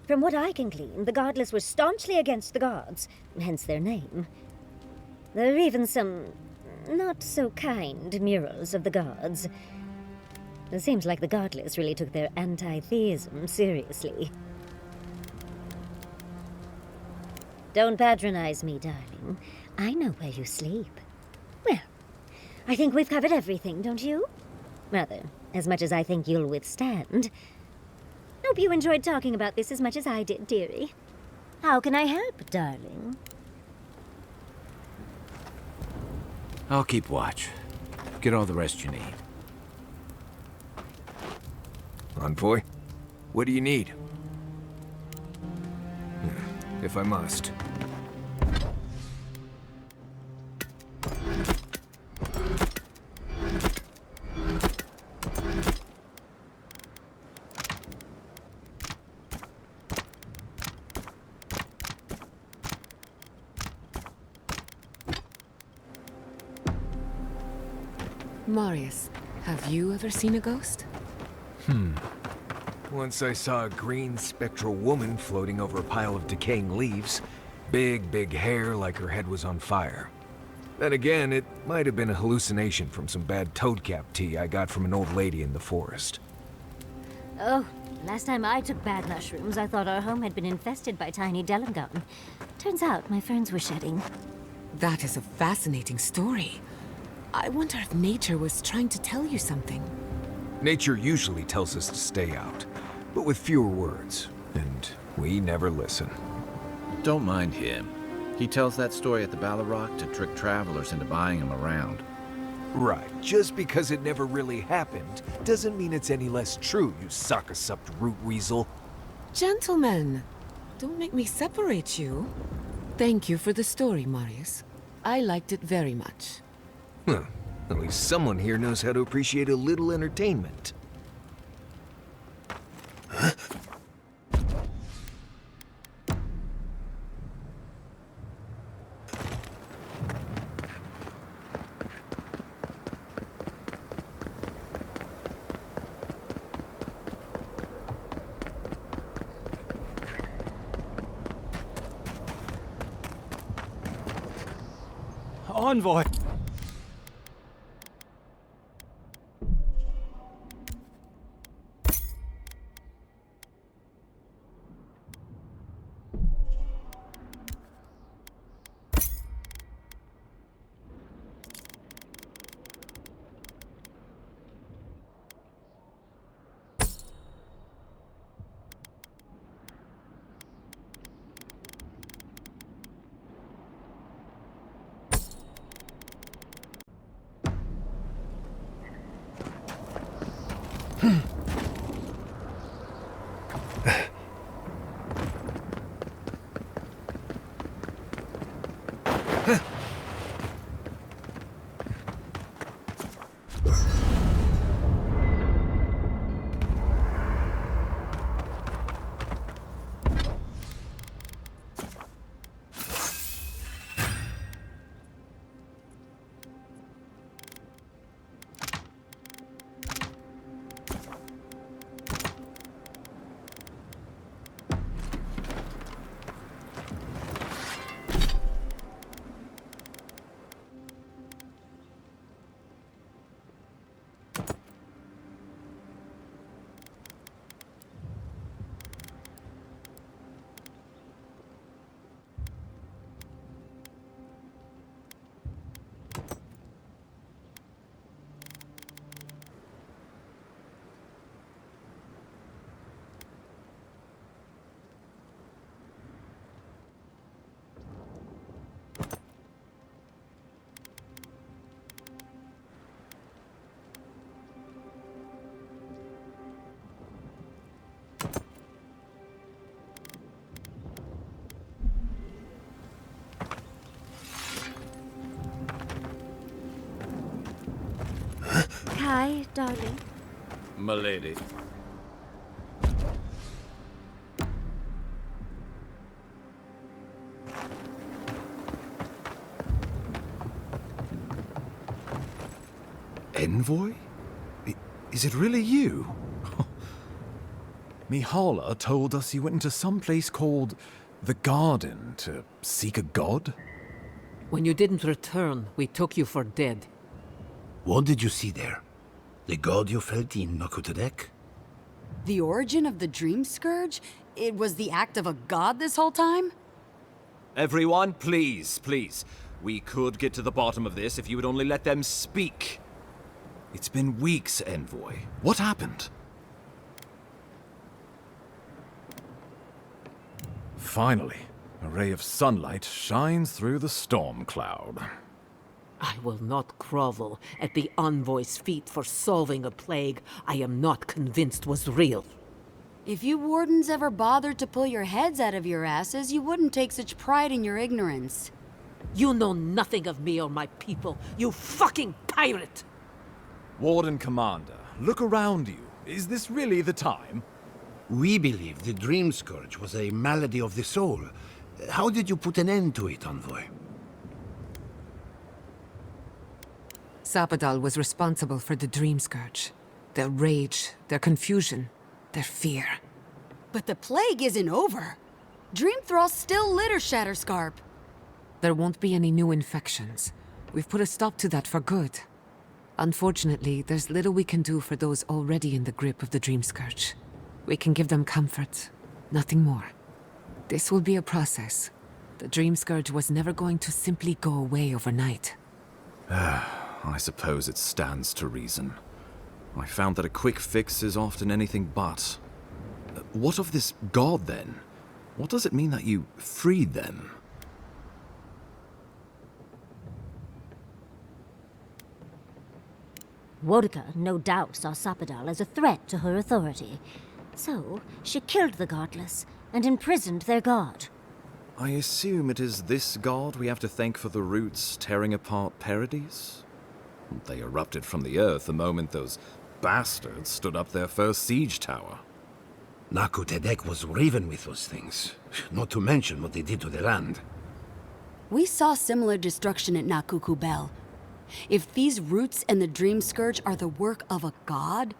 From what I can glean, the Godless were staunchly against the gods, hence their name. There are even some not-so-kind murals of the gods. It seems like the Godless really took their anti-theism seriously. Don't patronize me, darling. I know where you sleep. Well, I think we've covered everything, don't you? Rather, as much as I think you'll withstand. Hope you enjoyed talking about this as much as I did, dearie. How can I help, darling? I'll keep watch. Get all the rest you need. Envoy, what do you need? if I must. Marius, have you ever seen a ghost? Once I saw a green spectral woman floating over a pile of decaying leaves. Big hair like her head was on fire. Then again, it might have been a hallucination from some bad toadcap tea I got from an old lady in the forest. Oh, last time I took bad mushrooms, I thought our home had been infested by tiny Delingon. Turns out my ferns were shedding. That is a fascinating story. I wonder if nature was trying to tell you something. Nature usually tells us to stay out, but with fewer words, and we never listen. Don't mind him. He tells that story at the Battle to trick travelers into buying him around. Right, just because it never really happened doesn't mean it's any less true, you sock-a-supped root weasel. Gentlemen, don't make me separate you. Thank you for the story, Marius. I liked it very much. Huh. At least someone here knows how to appreciate a little entertainment. Huh? Envoy! Hi, darling. Milady. Envoy? Is it really you? Mihala told us you went into some place called the Garden to seek a god? When you didn't return, we took you for dead. What did you see there? The god you felt in Makutadek? The origin of the Dream Scourge? It was the act of a god this whole time? Everyone, please. We could get to the bottom of this if you would only let them speak. It's been weeks, Envoy. What happened? Finally, a ray of sunlight shines through the storm cloud. I will not grovel at the Envoy's feet for solving a plague I am not convinced was real. If you wardens ever bothered to pull your heads out of your asses, you wouldn't take such pride in your ignorance. You know nothing of me or my people, you fucking pirate! Warden Commander, look around you. Is this really the time? We believe the Dream Scourge was a malady of the soul. How did you put an end to it, Envoy? Sapadal was responsible for the Dream Scourge. Their rage, their confusion, their fear. But the plague isn't over. Dream thralls still litter Shatterscarp. There won't be any new infections. We've put a stop to that for good. Unfortunately, there's little we can do for those already in the grip of the Dream Scourge. We can give them comfort, nothing more. This will be a process. The Dream Scourge was never going to simply go away overnight. I suppose it stands to reason. I found that a quick fix is often anything but. What of this god, then? What does it mean that you freed them? Wodka, no doubt, saw Sapadal as a threat to her authority. So, she killed the godless and imprisoned their god. I assume it is this god we have to thank for the roots tearing apart Paradis? They erupted from the earth the moment those bastards stood up their first siege tower. Nakutedek was riven with those things, not to mention what they did to the land. We saw similar destruction at Nakukubel. If these roots and the Dream Scourge are the work of a god,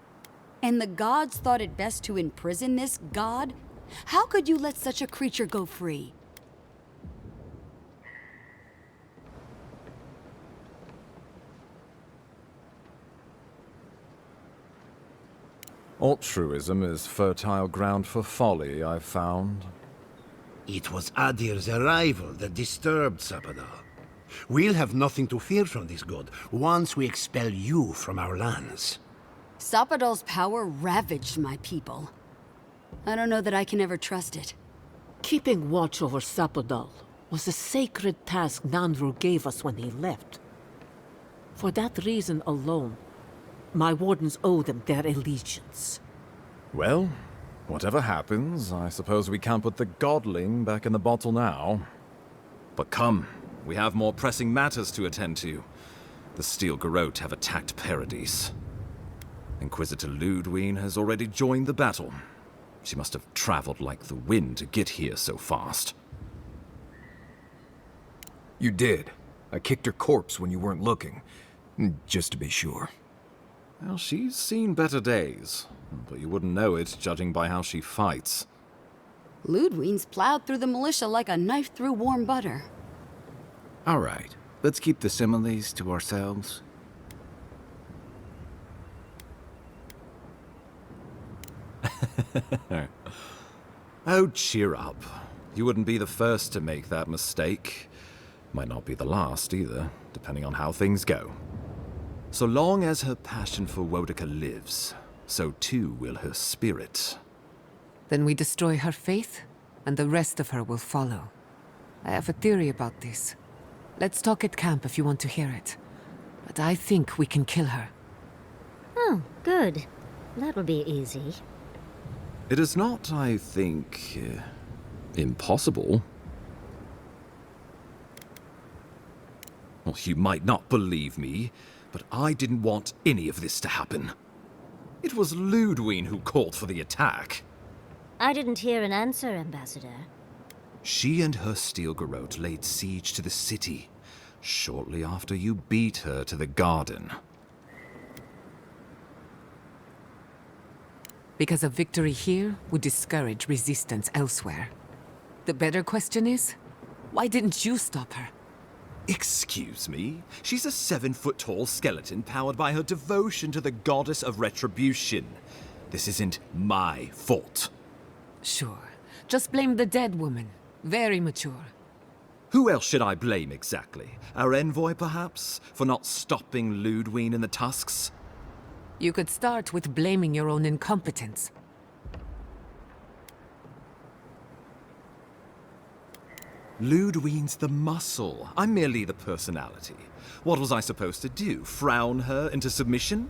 and the gods thought it best to imprison this god, how could you let such a creature go free? Altruism is fertile ground for folly, I've found. It was Adir's arrival that disturbed Sapadal. We'll have nothing to fear from this god once we expel you from our lands. Sapadal's power ravaged my people. I don't know that I can ever trust it. Keeping watch over Sapadal was a sacred task Nandru gave us when he left. For that reason alone, my wardens owe them their allegiance. Well, whatever happens, I suppose we can't put the godling back in the bottle now. But come, we have more pressing matters to attend to. The Steel Garrote have attacked Paradis. Inquisitor Lödwyn has already joined the battle. She must have traveled like the wind to get here so fast. You did. I kicked her corpse when you weren't looking, just to be sure. Well, she's seen better days, but you wouldn't know it judging by how she fights. Lödwyn's plowed through the militia like a knife through warm butter. All right, let's keep the similes to ourselves. Oh, cheer up. You wouldn't be the first to make that mistake. Might not be the last either, depending on how things go. So long as her passion for Wodka lives, so too will her spirit. Then we destroy her faith, and the rest of her will follow. I have a theory about this. Let's talk at camp if you want to hear it. But I think we can kill her. Oh, good. That'll be easy. It is not, I think, impossible. Well, you might not believe me, but I didn't want any of this to happen. It was Lödwyn who called for the attack. I didn't hear an answer, Ambassador. She and her Steel Garrote laid siege to the city, shortly after you beat her to the garden. Because a victory here would discourage resistance elsewhere. The better question is, why didn't you stop her? Excuse me? She's a 7-foot-tall skeleton powered by her devotion to the goddess of retribution. This isn't my fault. Sure. Just blame the dead woman. Very mature. Who else should I blame exactly? Our envoy, perhaps? For not stopping Lödwyn in the tusks? You could start with blaming your own incompetence. Lödwyn's the muscle. I'm merely the personality. What was I supposed to do? Frown her into submission?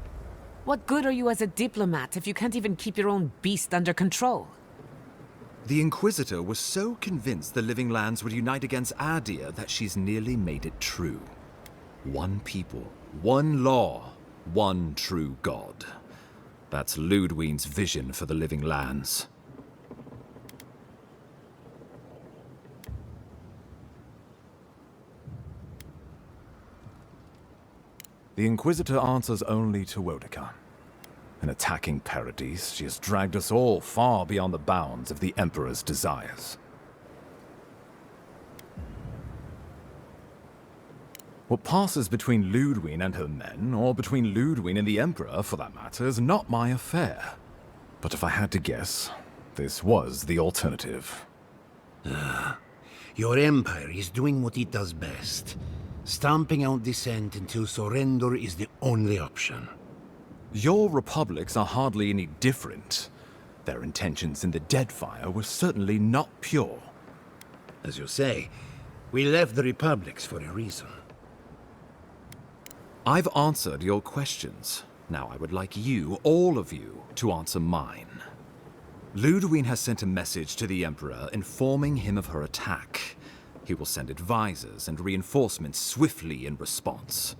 What good are you as a diplomat if you can't even keep your own beast under control? The Inquisitor was so convinced the Living Lands would unite against Adir that she's nearly made it true. One people, one law, one true god. That's Lödwyn's vision for the Living Lands. The Inquisitor answers only to Wodeca. In attacking Paradis, she has dragged us all far beyond the bounds of the Emperor's desires. What passes between Lödwyn and her men, or between Lödwyn and the Emperor, for that matter, is not my affair. But if I had to guess, this was the alternative. Your empire is doing what it does best. Stamping out dissent until surrender is the only option. Your republics are hardly any different. Their intentions in the Deadfire were certainly not pure. As you say, we left the republics for a reason. I've answered your questions. Now I would like you, all of you, to answer mine. Lödwyn has sent a message to the Emperor informing him of her attack. He will send advisors and reinforcements swiftly in response.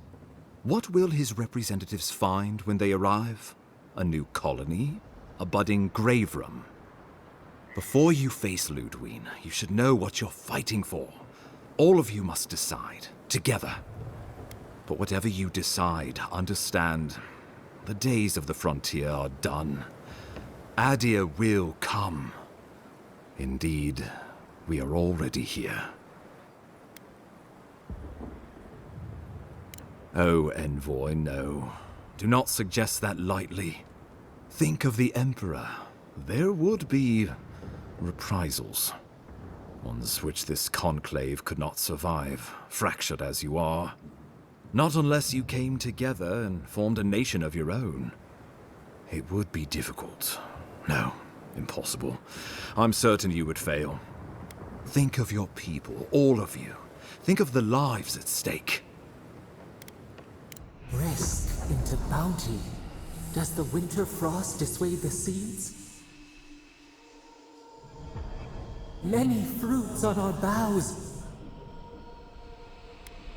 What will his representatives find when they arrive? A new colony? A budding grave room? Before you face Lödwyn, you should know what you're fighting for. All of you must decide, together. But whatever you decide, understand, the days of the frontier are done. Adir will come. Indeed, we are already here. Oh, Envoy, no. Do not suggest that lightly. Think of the Emperor. There would be reprisals. Ones which this conclave could not survive, fractured as you are. Not unless you came together and formed a nation of your own. It would be difficult. No, impossible. I'm certain you would fail. Think of your people, all of you. Think of the lives at stake. Risk into bounty. Does the winter frost dissuade the seeds? Many fruits on our boughs.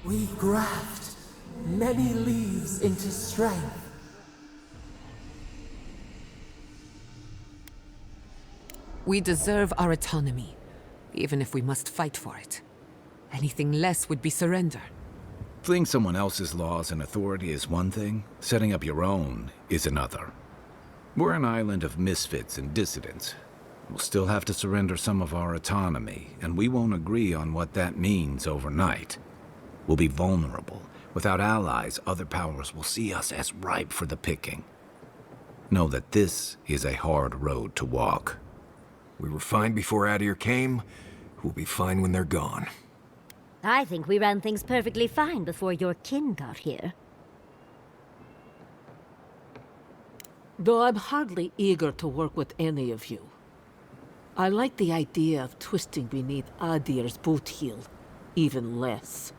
We graft many leaves into strength. We deserve our autonomy, even if we must fight for it. Anything less would be surrender. Fleeing someone else's laws and authority is one thing, setting up your own is another. We're an island of misfits and dissidents. We'll still have to surrender some of our autonomy, and we won't agree on what that means overnight. We'll be vulnerable. Without allies, other powers will see us as ripe for the picking. Know that this is a hard road to walk. We were fine before Adir came. We'll be fine when they're gone. I think we ran things perfectly fine before your kin got here. Though I'm hardly eager to work with any of you. I like the idea of twisting beneath Adir's boot heel even less.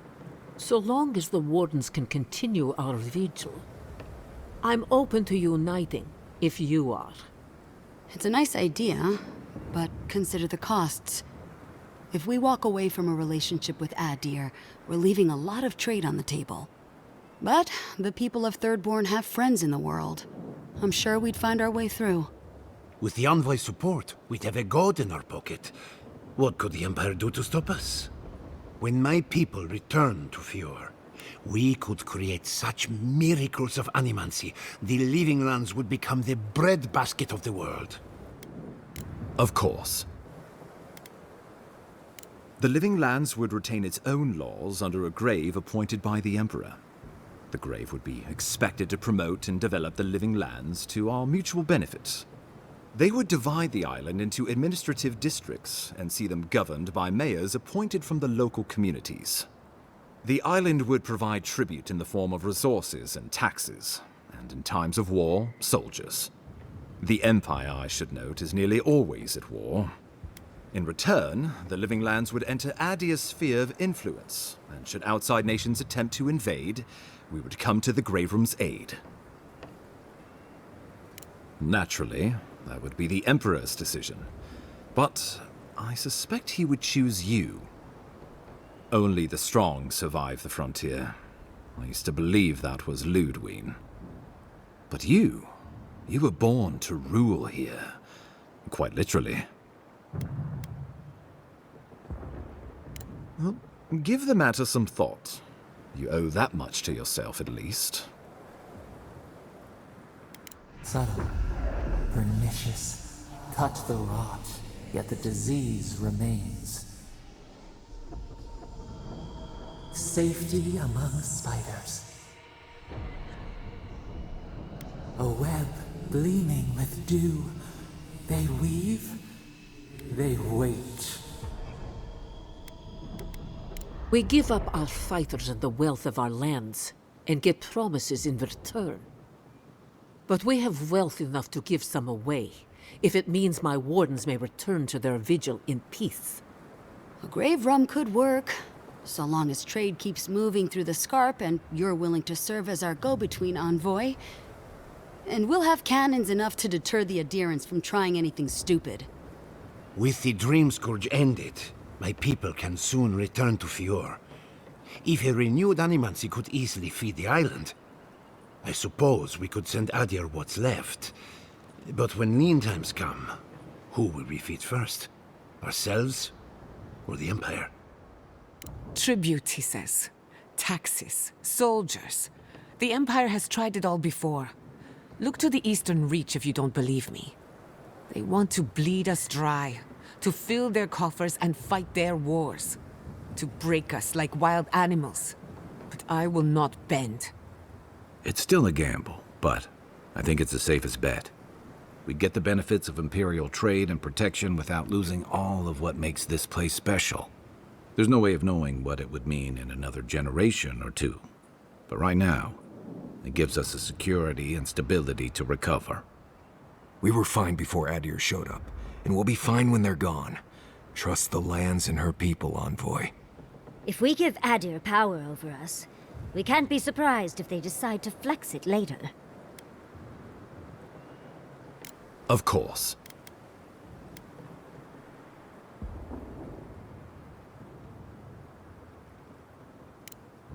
So long as the Wardens can continue our vigil. I'm open to uniting, if you are. It's a nice idea, but consider the costs. If we walk away from a relationship with Adir, we're leaving a lot of trade on the table. But the people of Thirdborn have friends in the world. I'm sure we'd find our way through. With the Envoy's support, we'd have a god in our pocket. What could the Empire do to stop us? When my people return to Fjord, we could create such miracles of animancy, the Living Lands would become the breadbasket of the world. Of course. The Living Lands would retain its own laws under a grave appointed by the Emperor. The grave would be expected to promote and develop the Living Lands to our mutual benefit. They would divide the island into administrative districts and see them governed by mayors appointed from the local communities. The island would provide tribute in the form of resources and taxes, and in times of war, soldiers. The Empire, I should note, is nearly always at war. In return, the Living Lands would enter Adir's sphere of influence, and should outside nations attempt to invade, we would come to the Grave Room's aid. Naturally, that would be the Emperor's decision. But I suspect he would choose you. Only the strong survive the frontier. I used to believe that was Lödwyn. But you were born to rule here. Quite literally. Well, give the matter some thought. You owe that much to yourself, at least. Subtle, pernicious, cut the rot, yet the disease remains. Safety among spiders. A web gleaming with dew. They weave, they wait. We give up our fighters and the wealth of our lands, and get promises in return. But we have wealth enough to give some away, if it means my wardens may return to their vigil in peace. A grave room could work, so long as trade keeps moving through the Scarp and you're willing to serve as our go-between envoy. And we'll have cannons enough to deter the adherents from trying anything stupid. With the Dream Scourge ended, my people can soon return to Fior. If a renewed animancy could easily feed the island, I suppose we could send Adir what's left. But when lean times come, who will we feed first? Ourselves or the Empire? Tribute, he says. Taxes. Soldiers. The Empire has tried it all before. Look to the Eastern Reach if you don't believe me. They want to bleed us dry, to fill their coffers and fight their wars, to break us like wild animals. But I will not bend. It's still a gamble, but I think it's the safest bet. We get the benefits of Imperial trade and protection without losing all of what makes this place special. There's no way of knowing what it would mean in another generation or two. But right now, it gives us the security and stability to recover. We were fine before Adir showed up, and we'll be fine when they're gone. Trust the lands and her people, Envoy. If we give Adir power over us, we can't be surprised if they decide to flex it later. Of course.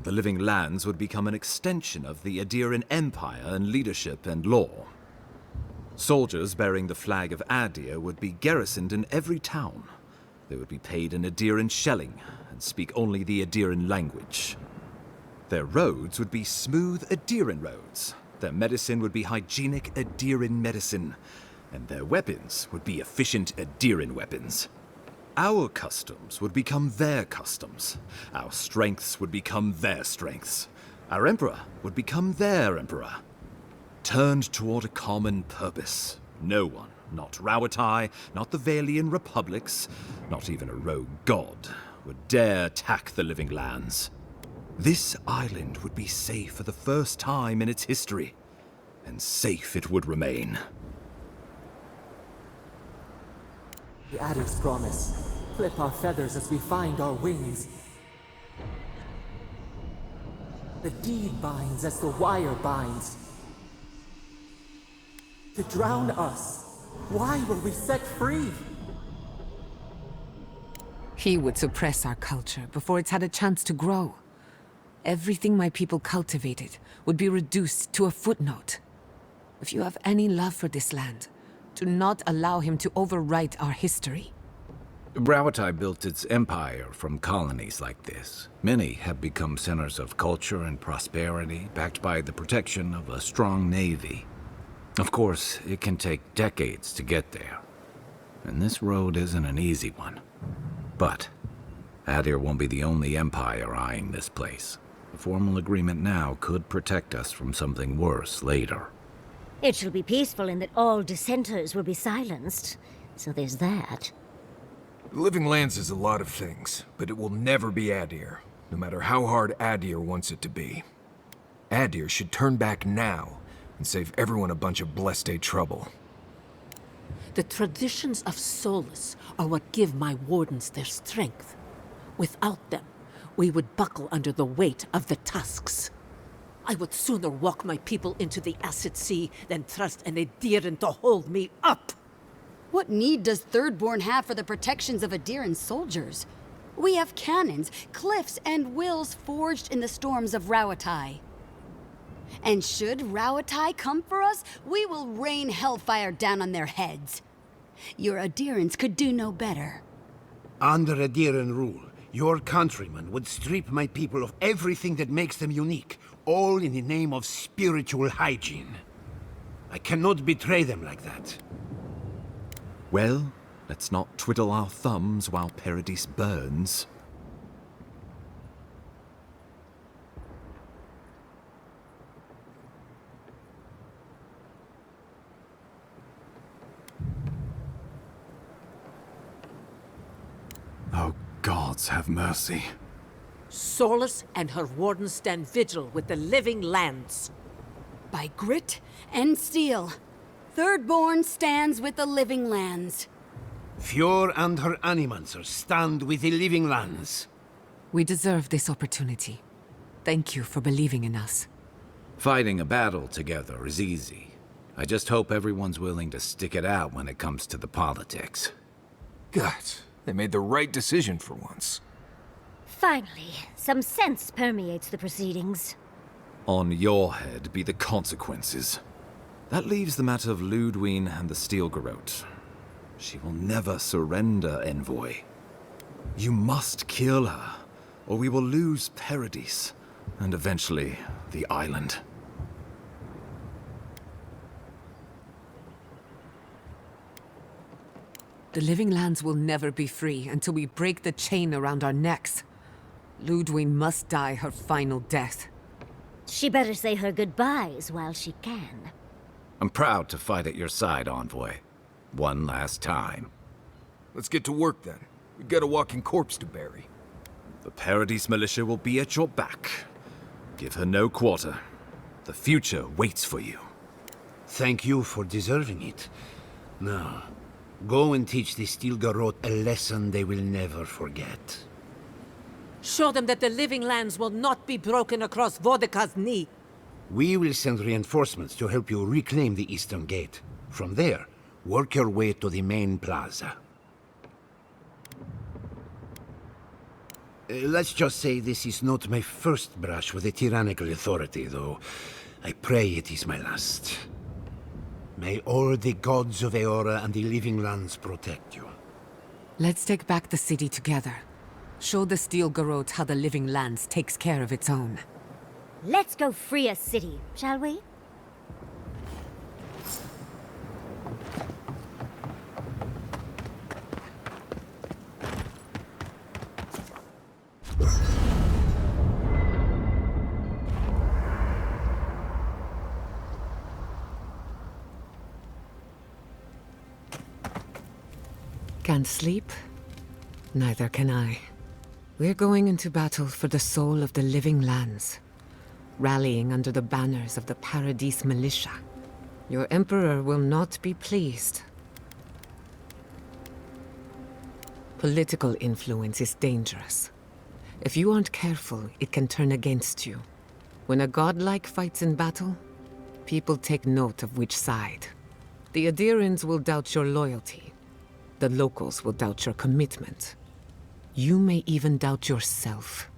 The Living Lands would become an extension of the Adiran Empire in leadership and law. Soldiers bearing the flag of Adir would be garrisoned in every town. They would be paid in Adiran shelling and speak only the Adiran language. Their roads would be smooth Adiran roads. Their medicine would be hygienic Adiran medicine. And their weapons would be efficient Adiran weapons. Our customs would become their customs. Our strengths would become their strengths. Our emperor would become their emperor. Turned toward a common purpose. No one, not Rawatai, not the Valian republics, not even a rogue god, would dare attack the Living Lands. This island would be safe for the first time in its history, and safe it would remain. The Adder's promise. Clip our feathers as we find our wings. The deed binds as the wire binds. To drown us. Why were we set free? He would suppress our culture before it's had a chance to grow. Everything my people cultivated would be reduced to a footnote. If you have any love for this land, do not allow him to overwrite our history. Rawatai built its empire from colonies like this. Many have become centers of culture and prosperity, backed by the protection of a strong navy. Of course, it can take decades to get there. And this road isn't an easy one. But Adir won't be the only empire eyeing this place. A formal agreement now could protect us from something worse later. It shall be peaceful in that all dissenters will be silenced. So there's that. The Living Lands is a lot of things, but it will never be Adir, no matter how hard Adir wants it to be. Adir should turn back now and save everyone a bunch of blessed trouble. The traditions of solace are what give my wardens their strength. Without them, we would buckle under the weight of the tusks. I would sooner walk my people into the acid sea than trust an Adiran to hold me up. What need does Thirdborn have for the protections of Adiran soldiers? We have cannons, cliffs, and wills forged in the storms of Rauatai. And should Rauatai come for us, we will rain hellfire down on their heads. Your Adirans could do no better. Under Adiran rule, your countrymen would strip my people of everything that makes them unique, all in the name of spiritual hygiene. I cannot betray them like that. Well, let's not twiddle our thumbs while Paradis burns. Oh, gods have mercy. Solus and her wardens stand vigil with the living lands. By grit and steel, Thirdborn stands with the living lands. Fjord and her animancers stand with the living lands. We deserve this opportunity. Thank you for believing in us. Fighting a battle together is easy. I just hope everyone's willing to stick it out when it comes to the politics. God, they made the right decision for once. Finally, some sense permeates the proceedings. On your head be the consequences. That leaves the matter of Lödwyn and the Steel Garrote. She will never surrender, Envoy. You must kill her, or we will lose Paradis, and eventually the island. The living lands will never be free until we break the chain around our necks. Lödwyn must die her final death. She better say her goodbyes while she can. I'm proud to fight at your side, Envoy. One last time. Let's get to work then. We've got a walking corpse to bury. The Paradis militia will be at your back. Give her no quarter. The future waits for you. Thank you for deserving it. Now, go and teach the Steel Garrote a lesson they will never forget. Show them that the living lands will not be broken across Vodka's knee. We will send reinforcements to help you reclaim the Eastern Gate. From there, work your way to the main plaza. Let's just say this is not my first brush with a tyrannical authority, though. I pray it is my last. May all the gods of Eora and the living lands protect you. Let's take back the city together. Show the Steel Garrote how the living lands takes care of its own. Let's go free a city, shall we? Can't sleep? Neither can I. We're going into battle for the soul of the living lands, rallying under the banners of the Paradis militia. Your Emperor will not be pleased. Political influence is dangerous. If you aren't careful, it can turn against you. When a godlike fights in battle, people take note of which side. The Adirans will doubt your loyalty. The locals will doubt your commitment. You may even doubt yourself.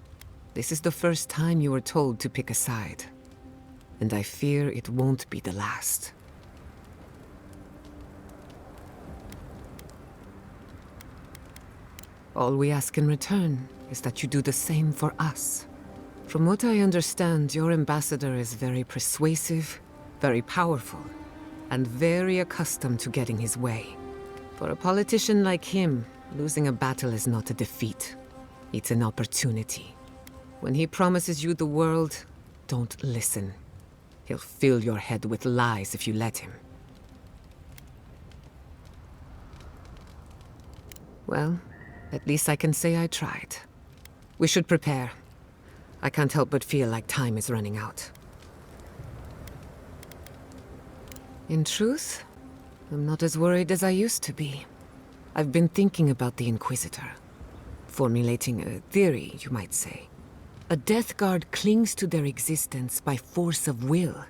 This is the first time you were told to pick a side. And I fear it won't be the last. All we ask in return is that you do the same for us. From what I understand, your ambassador is very persuasive, very powerful, and very accustomed to getting his way. For a politician like him, losing a battle is not a defeat. It's an opportunity. When he promises you the world, don't listen. He'll fill your head with lies if you let him. Well, at least I can say I tried. We should prepare. I can't help but feel like time is running out. In truth, I'm not as worried as I used to be. I've been thinking about the Inquisitor. Formulating a theory, you might say. A Death Guard clings to their existence by force of will.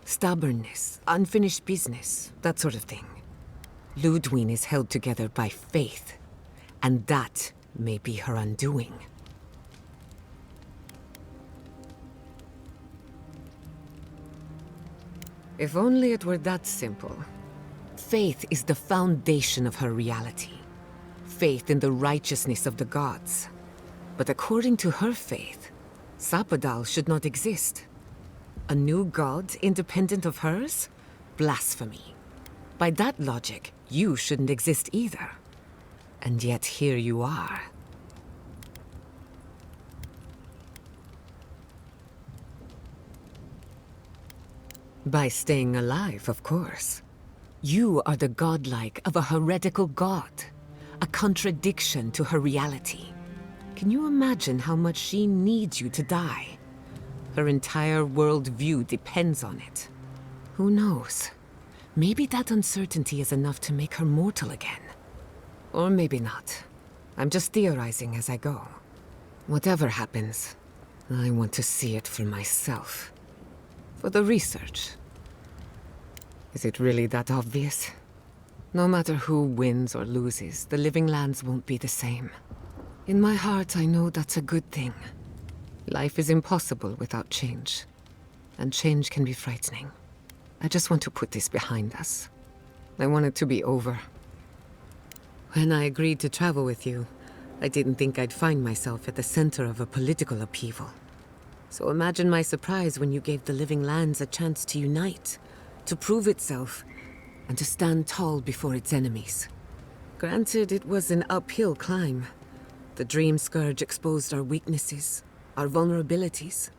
Stubbornness, unfinished business, that sort of thing. Lödwyn is held together by faith, and that may be her undoing. If only it were that simple. Faith is the foundation of her reality. Faith in the righteousness of the gods. But according to her faith, Sapadal should not exist. A new god independent of hers? Blasphemy. By that logic, you shouldn't exist either. And yet here you are. By staying alive, of course. You are the godlike of a heretical god. A contradiction to her reality. Can you imagine how much she needs you to die? Her entire worldview depends on it. Who knows? Maybe that uncertainty is enough to make her mortal again. Or maybe not. I'm just theorizing as I go. Whatever happens, I want to see it for myself. For the research. Is it really that obvious? No matter who wins or loses, the living lands won't be the same. In my heart, I know that's a good thing. Life is impossible without change. And change can be frightening. I just want to put this behind us. I want it to be over. When I agreed to travel with you, I didn't think I'd find myself at the center of a political upheaval. So imagine my surprise when you gave the living lands a chance to unite, to prove itself, and to stand tall before its enemies. Granted, it was an uphill climb. The Dream Scourge exposed our weaknesses, our vulnerabilities.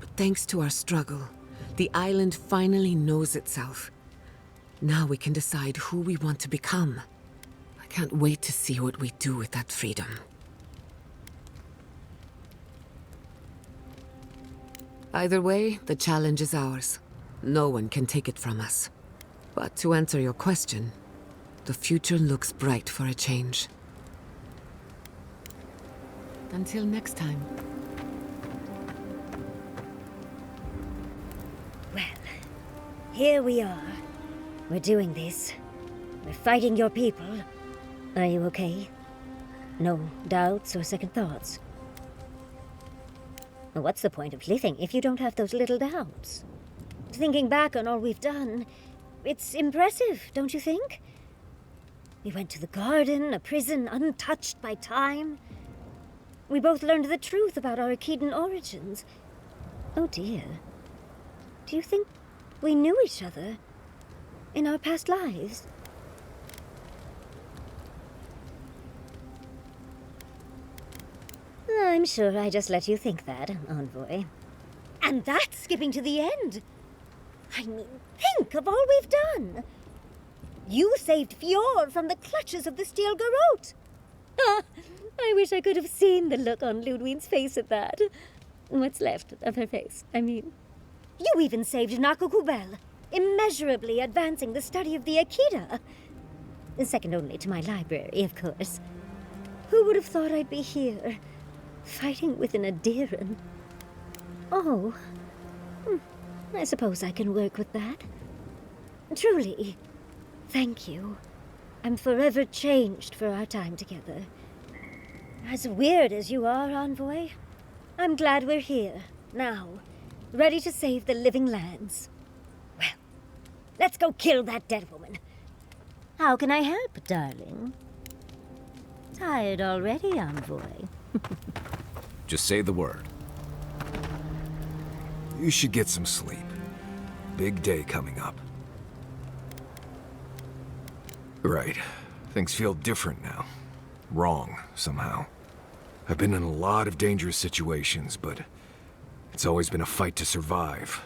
But thanks to our struggle, the island finally knows itself. Now we can decide who we want to become. I can't wait to see what we do with that freedom. Either way, the challenge is ours. No one can take it from us. But to answer your question, the future looks bright for a change. Until next time. Well, here we are. We're doing this. We're fighting your people. Are you okay? No doubts or second thoughts? Well, what's the point of living if you don't have those little doubts? Thinking back on all we've done, it's impressive, don't you think? We went to the garden, a prison untouched by time. We both learned the truth about our Akedan origins. Oh dear. Do you think we knew each other in our past lives? I'm sure I just let you think that, Envoy. And that's skipping to the end. I mean, think of all we've done. You saved Fjord from the clutches of the Steel Garrote. I wish I could have seen the look on Lödwyn's face at that. What's left of her face, I mean. You even saved Nakukubel, immeasurably advancing the study of the Akita. Second only to my library, of course. Who would have thought I'd be here, fighting with an Adiran? Oh, I suppose I can work with that. Truly, thank you. I'm forever changed for our time together. As weird as you are, Envoy, I'm glad we're here, now, ready to save the living lands. Well, let's go kill that dead woman. How can I help, darling? Tired already, Envoy? Just say the word. You should get some sleep. Big day coming up. Right. Things feel different now. Wrong, somehow. I've been in a lot of dangerous situations, but it's always been a fight to survive.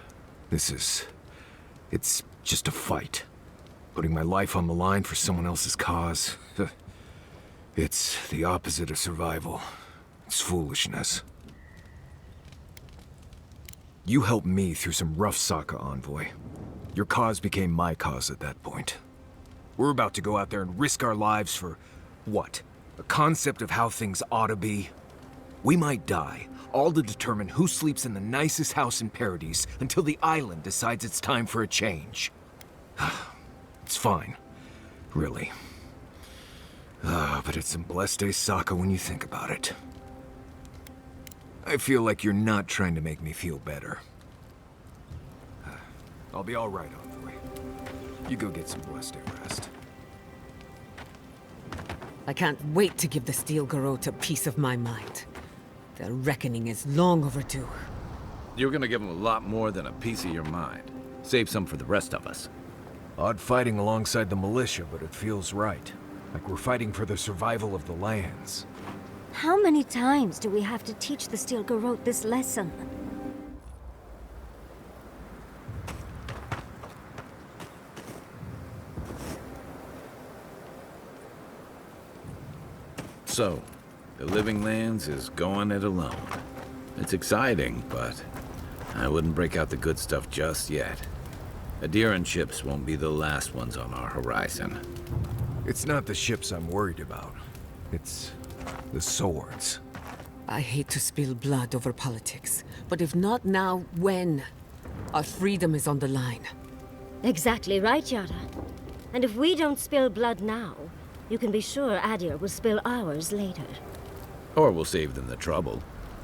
it's just a fight. Putting my life on the line for someone else's cause. It's the opposite of survival. It's foolishness. You helped me through some rough Sokka, Envoy. Your cause became my cause at that point. We're about to go out there and risk our lives for, what? A concept of how things ought to be? We might die, all to determine who sleeps in the nicest house in Paradis until the island decides it's time for a change. It's fine. Really. But it's some blessed day Sokka when you think about it. I feel like you're not trying to make me feel better. I'll be all right, Envoy. You go get some blessed day rest. I can't wait to give the Steel Garrote a piece of my mind. Their reckoning is long overdue. You're gonna give them a lot more than a piece of your mind. Save some for the rest of us. Odd fighting alongside the militia, but it feels right. Like we're fighting for the survival of the lands. How many times do we have to teach the Steel Garrote this lesson? So, the Living Lands is going it alone. It's exciting, but I wouldn't break out the good stuff just yet. Adiran ships won't be the last ones on our horizon. It's not the ships I'm worried about. It's the swords. I hate to spill blood over politics, but if not now, when? Our freedom is on the line. Exactly right, Giatta. And if we don't spill blood now, you can be sure Adir will spill ours later. Or we'll save them the trouble.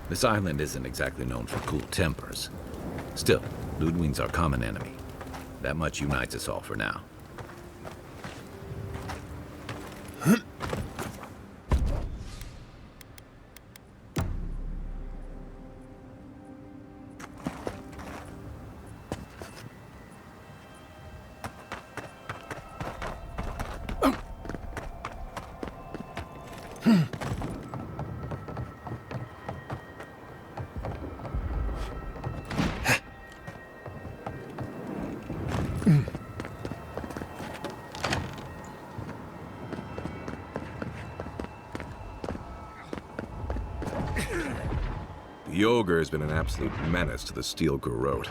This island isn't exactly known for cool tempers. Still, Lödwyn's our common enemy. That much unites us all for now. The Ogre has been an absolute menace to the Steel Garrote.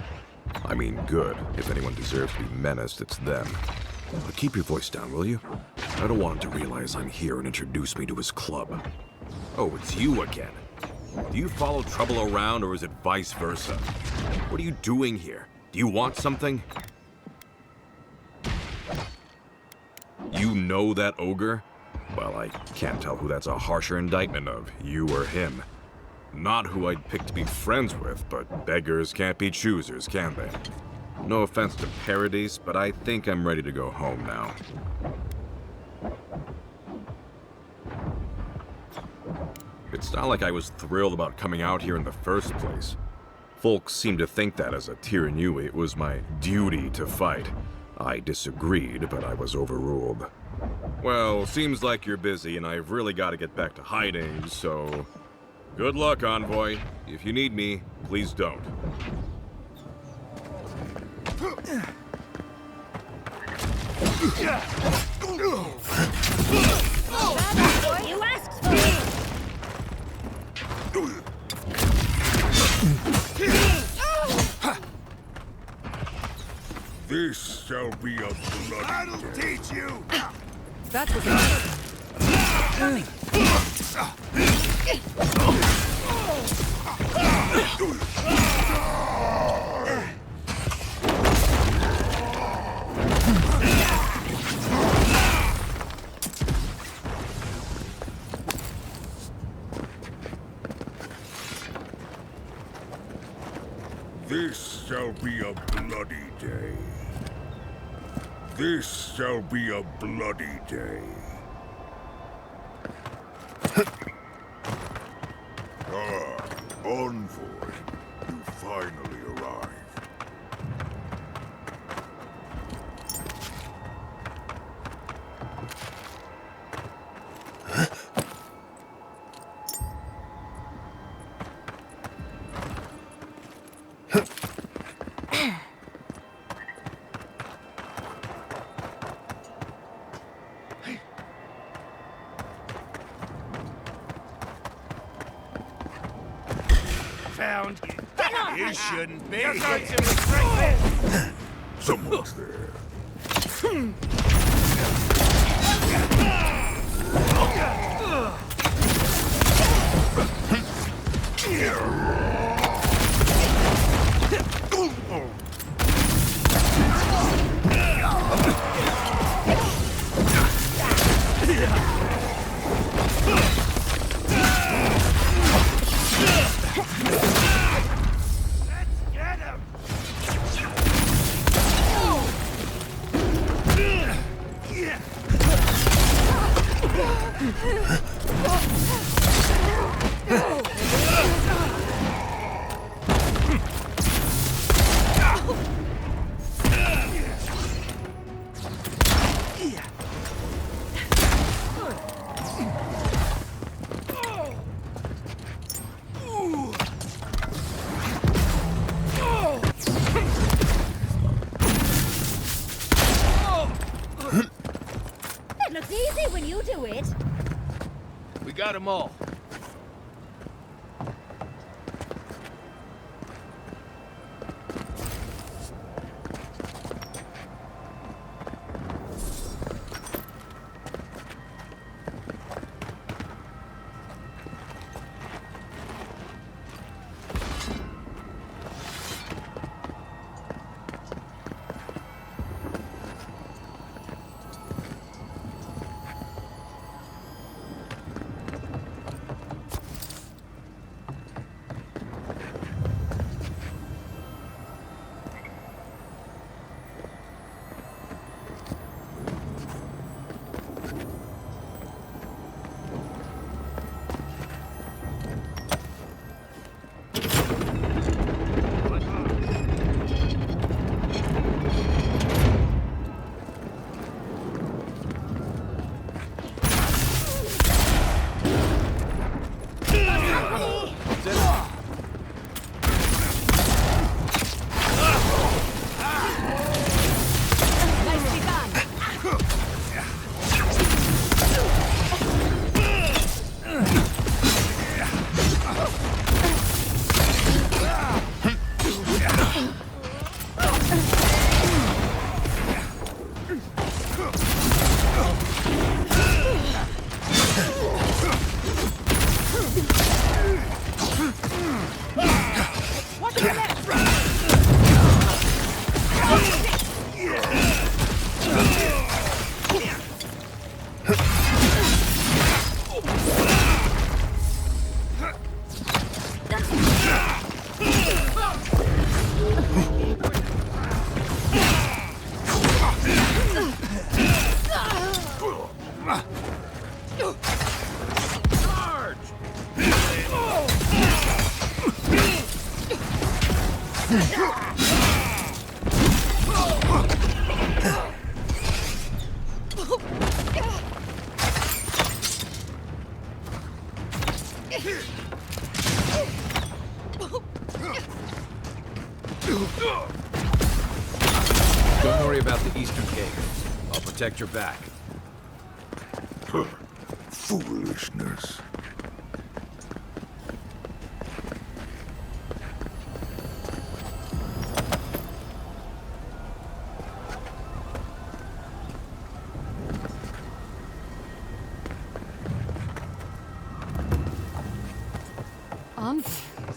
I mean good. If anyone deserves to be menaced, it's them. But keep your voice down, will you? I don't want him to realize I'm here and introduce me to his club. Oh, it's you again. Do you follow trouble around, or is it vice versa? What are you doing here? Do you want something? You know that ogre? Well, I can't tell who that's a harsher indictment of, you or him. Not who I'd pick to be friends with, but beggars can't be choosers, can they? No offense to Paradis, but I think I'm ready to go home now. It's not like I was thrilled about coming out here in the first place. Folks seem to think that as a Tirannui, it was my duty to fight. I disagreed, but I was overruled. Well, seems like you're busy and I've really got to get back to hiding, so... Good luck, Envoy. If you need me, please don't. You asked for it! This shall be a bloody I'll day. teach you! That was a... This shall be a bloody day. This shall be a bloody day. Envoy, you finally arrived. Found you. You shouldn't be. Someone's there. We got them all. Don't worry about the eastern gate. I'll protect your back. Foolishness.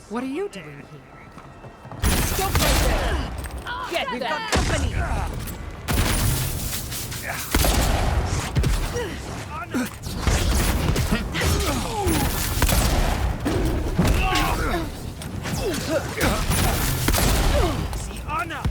What are you doing here? Stop right there! Get We've got company! See Anna!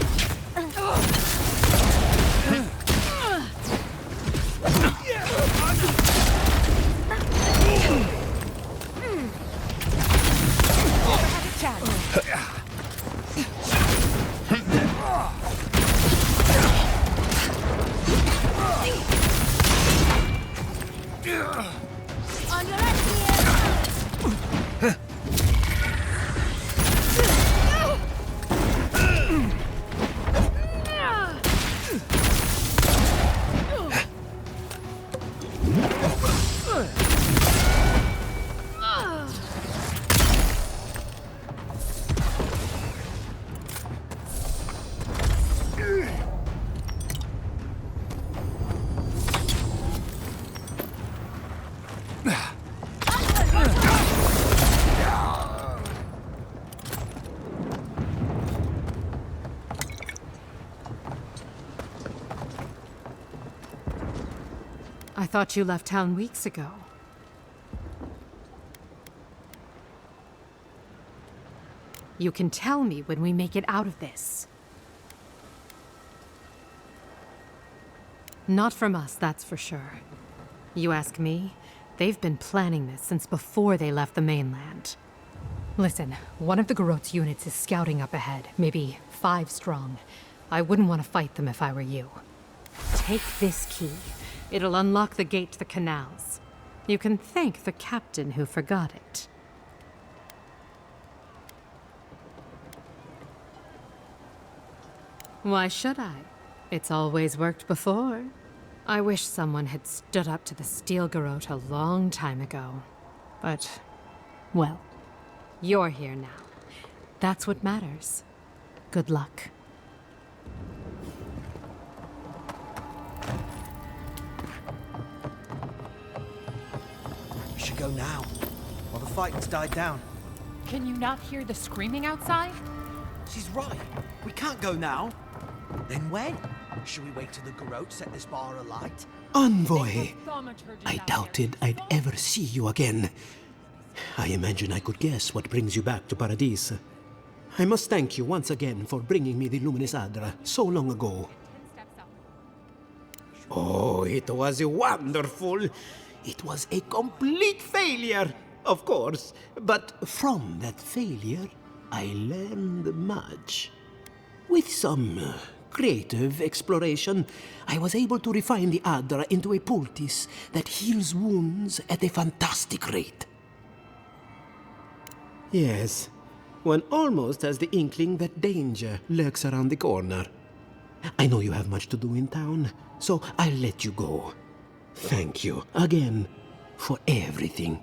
I thought you left town weeks ago. You can tell me when we make it out of this. Not from us, that's for sure. You ask me, they've been planning this since before they left the mainland. Listen, one of the Garot's units is scouting up ahead, maybe 5 strong. I wouldn't want to fight them if I were you. Take this key. It'll unlock the gate to the canals. You can thank the captain who forgot it. Why should I? It's always worked before. I wish someone had stood up to the Steel Garrote a long time ago. But, well, you're here now. That's what matters. Good luck. We should go now, while the fighting's died down. Can you not hear the screaming outside? She's right. We can't go now. Then when? Should we wait till the Garrote set this bar alight? Envoy! I doubted I'd ever see you again. I imagine I could guess what brings you back to Paradis. I must thank you once again for bringing me the Luminous Adra so long ago. Oh, it was wonderful! It was a complete failure, of course. But from that failure, I learned much. With some creative exploration, I was able to refine the Adra into a poultice that heals wounds at a fantastic rate. Yes, one almost has the inkling that danger lurks around the corner. I know you have much to do in town, so I'll let you go. Thank you again for everything.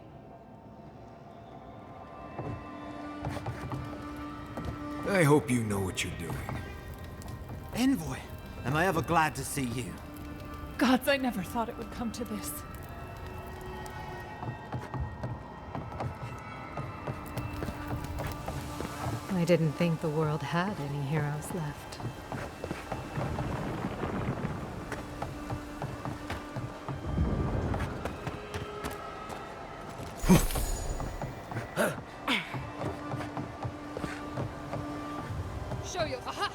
I hope you know what you're doing. Envoy, am I ever glad to see you? Gods, I never thought it would come to this. I didn't think the world had any heroes left. Show you, aha!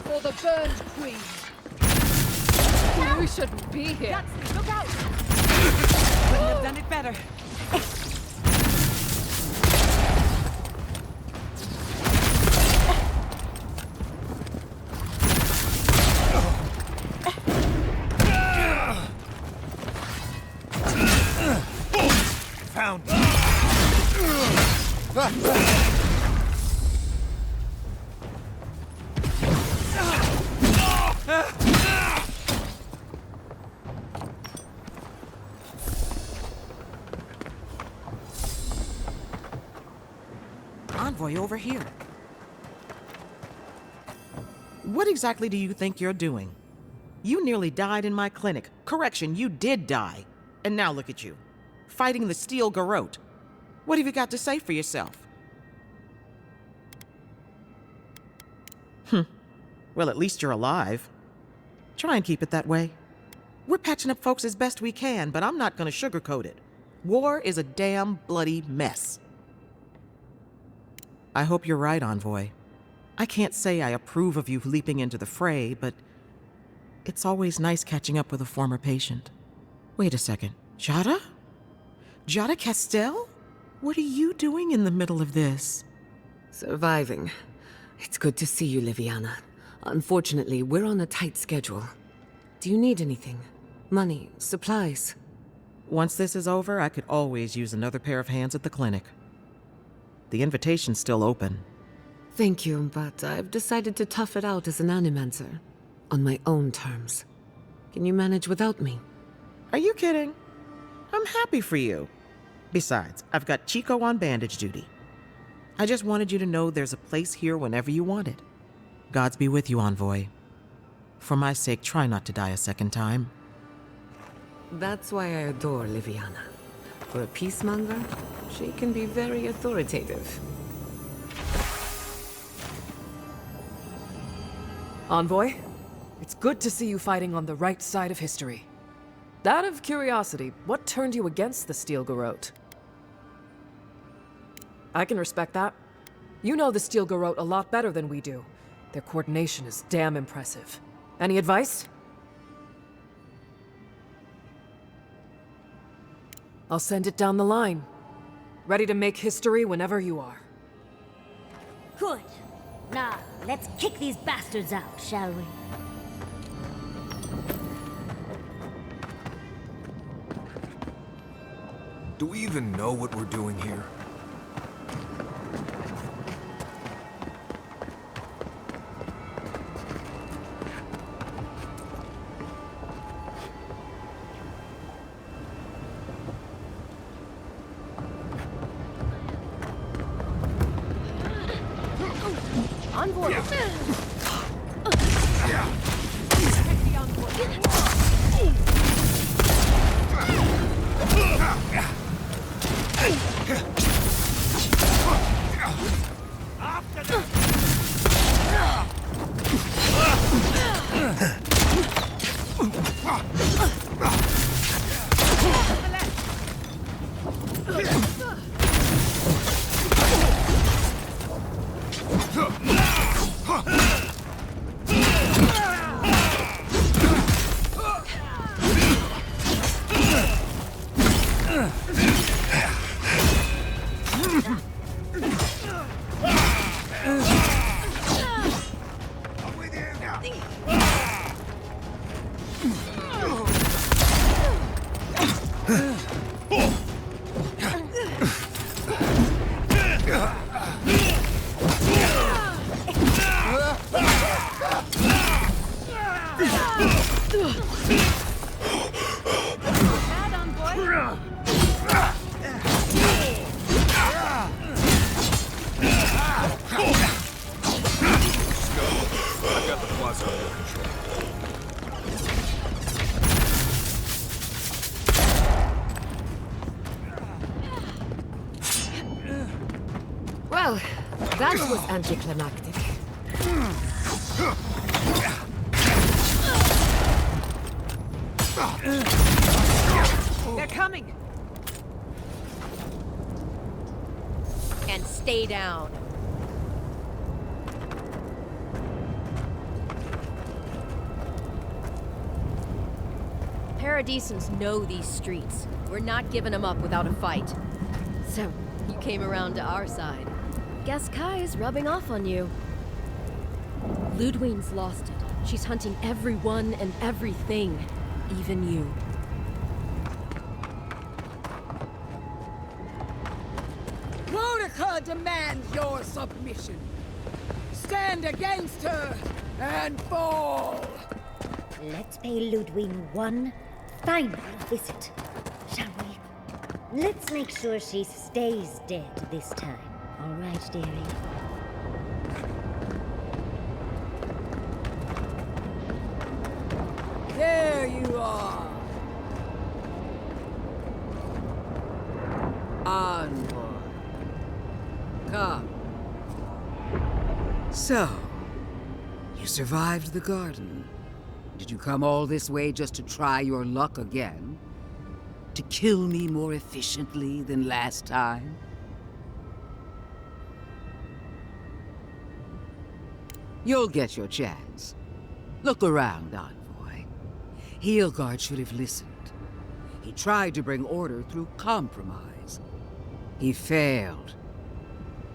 For the burned queen. We shouldn't be here. Yatzli, look out! Couldn't have done it better. Found. Envoy over here. What exactly do you think you're doing? You nearly died in my clinic. Correction, you did die. And now look at you, fighting the Steel Garrote. What have you got to say for yourself? Well, at least you're alive. Try and keep it that way. We're patching up folks as best we can, but I'm not gonna sugarcoat it. War is a damn bloody mess. I hope you're right, Envoy. I can't say I approve of you leaping into the fray, but it's always nice catching up with a former patient. Wait a second. Giatta? Giatta Castell? What are you doing in the middle of this? Surviving. It's good to see you, Liviana. Unfortunately, we're on a tight schedule. Do you need anything? Money? Supplies? Once this is over, I could always use another pair of hands at the clinic. The invitation's still open. Thank you, but I've decided to tough it out as an animancer. On my own terms. Can you manage without me? Are you kidding? I'm happy for you. Besides, I've got Chico on bandage duty. I just wanted you to know there's a place here whenever you want it. Gods be with you, Envoy. For my sake, try not to die a second time. That's why I adore Liviana. For a peacemonger, she can be very authoritative. Envoy, it's good to see you fighting on the right side of history. Out of curiosity, what turned you against the Steel Garrote? I can respect that. You know the Steel Garrote a lot better than we do. Their coordination is damn impressive. Any advice? I'll send it down the line. Ready to make history whenever you are. Good. Now, let's kick these bastards out, shall we? Do we even know what we're doing here? envoy! I've got the Plaza under control. Well, that was anticlimactic. They're coming! And stay down. Paradisans know these streets. We're not giving them up without a fight. So, you came around to our side. Guess Kai is rubbing off on you. Lödwyn's lost it. She's hunting everyone and everything. Even you. Boudica demands your submission. Stand against her and fall! Let's pay Lödwyn one final visit, shall we? Let's make sure she stays dead this time. All right, dearie? There you are! Envoy. Come. So, you survived the garden. Did you come all this way just to try your luck again? To kill me more efficiently than last time? You'll get your chance. Look around, Envoy. Heelguard should have listened. He tried to bring order through compromise. He failed.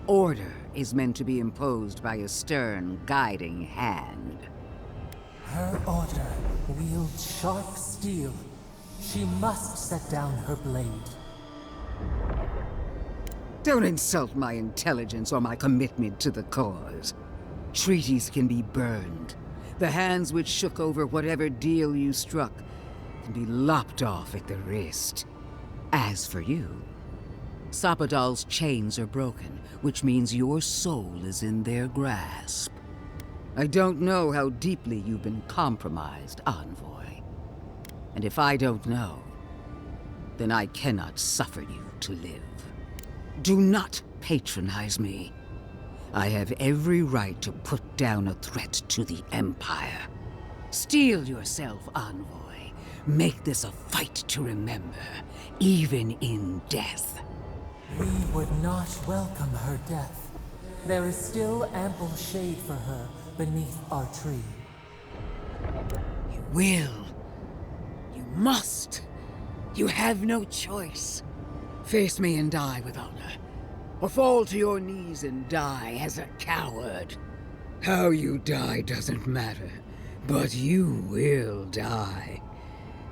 Order is meant to be imposed by a stern, guiding hand. Her order wields sharp steel. She must set down her blade. Don't insult my intelligence or my commitment to the cause. Treaties can be burned. The hands which shook over whatever deal you struck can be lopped off at the wrist. As for you, Sapadal's chains are broken, which means your soul is in their grasp. I don't know how deeply you've been compromised, Envoy. And if I don't know, then I cannot suffer you to live. Do not patronize me. I have every right to put down a threat to the Empire. Steel yourself, Envoy. Make this a fight to remember, even in death. We would not welcome her death. There is still ample shade for her beneath our tree. You will. You must. You have no choice. Face me and die with honor. Or fall to your knees and die as a coward. How you die doesn't matter, but you will die.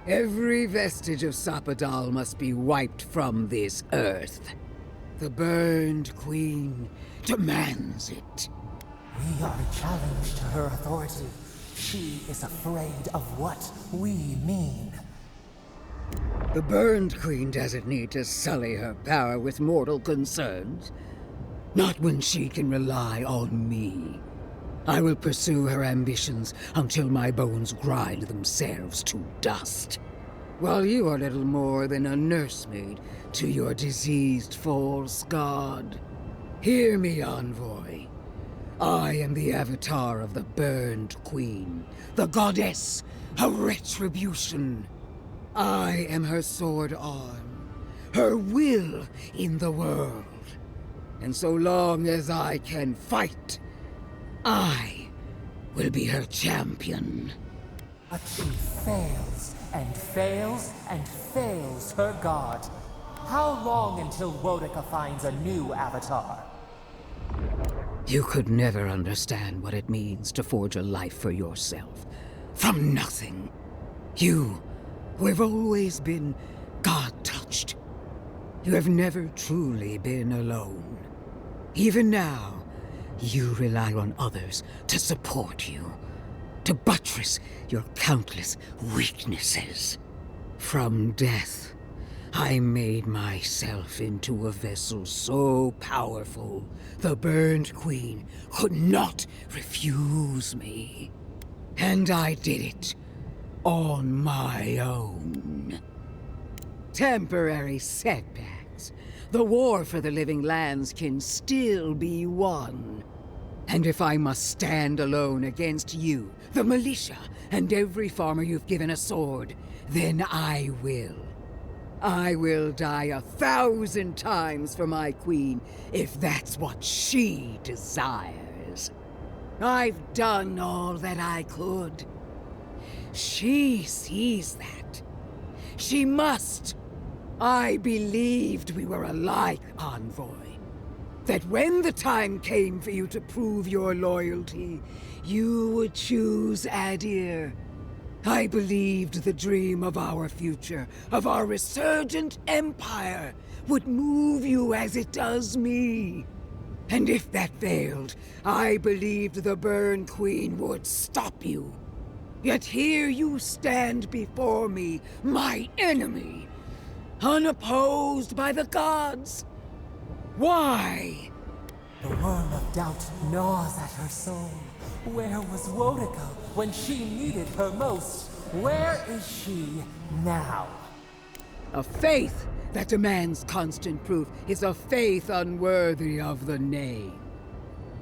Every vestige of Sapadal must be wiped from this earth. The Burned Queen demands it. We are a challenge to her authority. She is afraid of what we mean. The Burned Queen doesn't need to sully her power with mortal concerns. Not when she can rely on me. I will pursue her ambitions until my bones grind themselves to dust. While you are little more than a nursemaid to your diseased false god. Hear me, envoy. I am the avatar of the Burned Queen, the goddess of retribution. I am her sword arm, her will in the world. And so long as I can fight, I will be her champion. But she fails, and fails, and fails her god. How long until Wodica finds a new avatar? You could never understand what it means to forge a life for yourself. From nothing. You, who have always been God-touched. You have never truly been alone. Even now, you rely on others to support you, to buttress your countless weaknesses. From death, I made myself into a vessel so powerful, the Burned Queen could not refuse me. And I did it on my own. Temporary setbacks. The war for the living lands can still be won. And if I must stand alone against you, the militia, and every farmer you've given a sword, then I will. I will die 1,000 times for my queen, if that's what she desires. I've done all that I could. She sees that. She must. I believed we were alike, envoy. That when the time came for you to prove your loyalty, you would choose Adir. I believed the dream of our future, of our resurgent empire, would move you as it does me. And if that failed, I believed the Burn Queen would stop you. Yet here you stand before me, my enemy, unopposed by the gods. Why? The worm of doubt gnaws at her soul. Where was Wodica when she needed her most? Where is she now? A faith that demands constant proof is a faith unworthy of the name.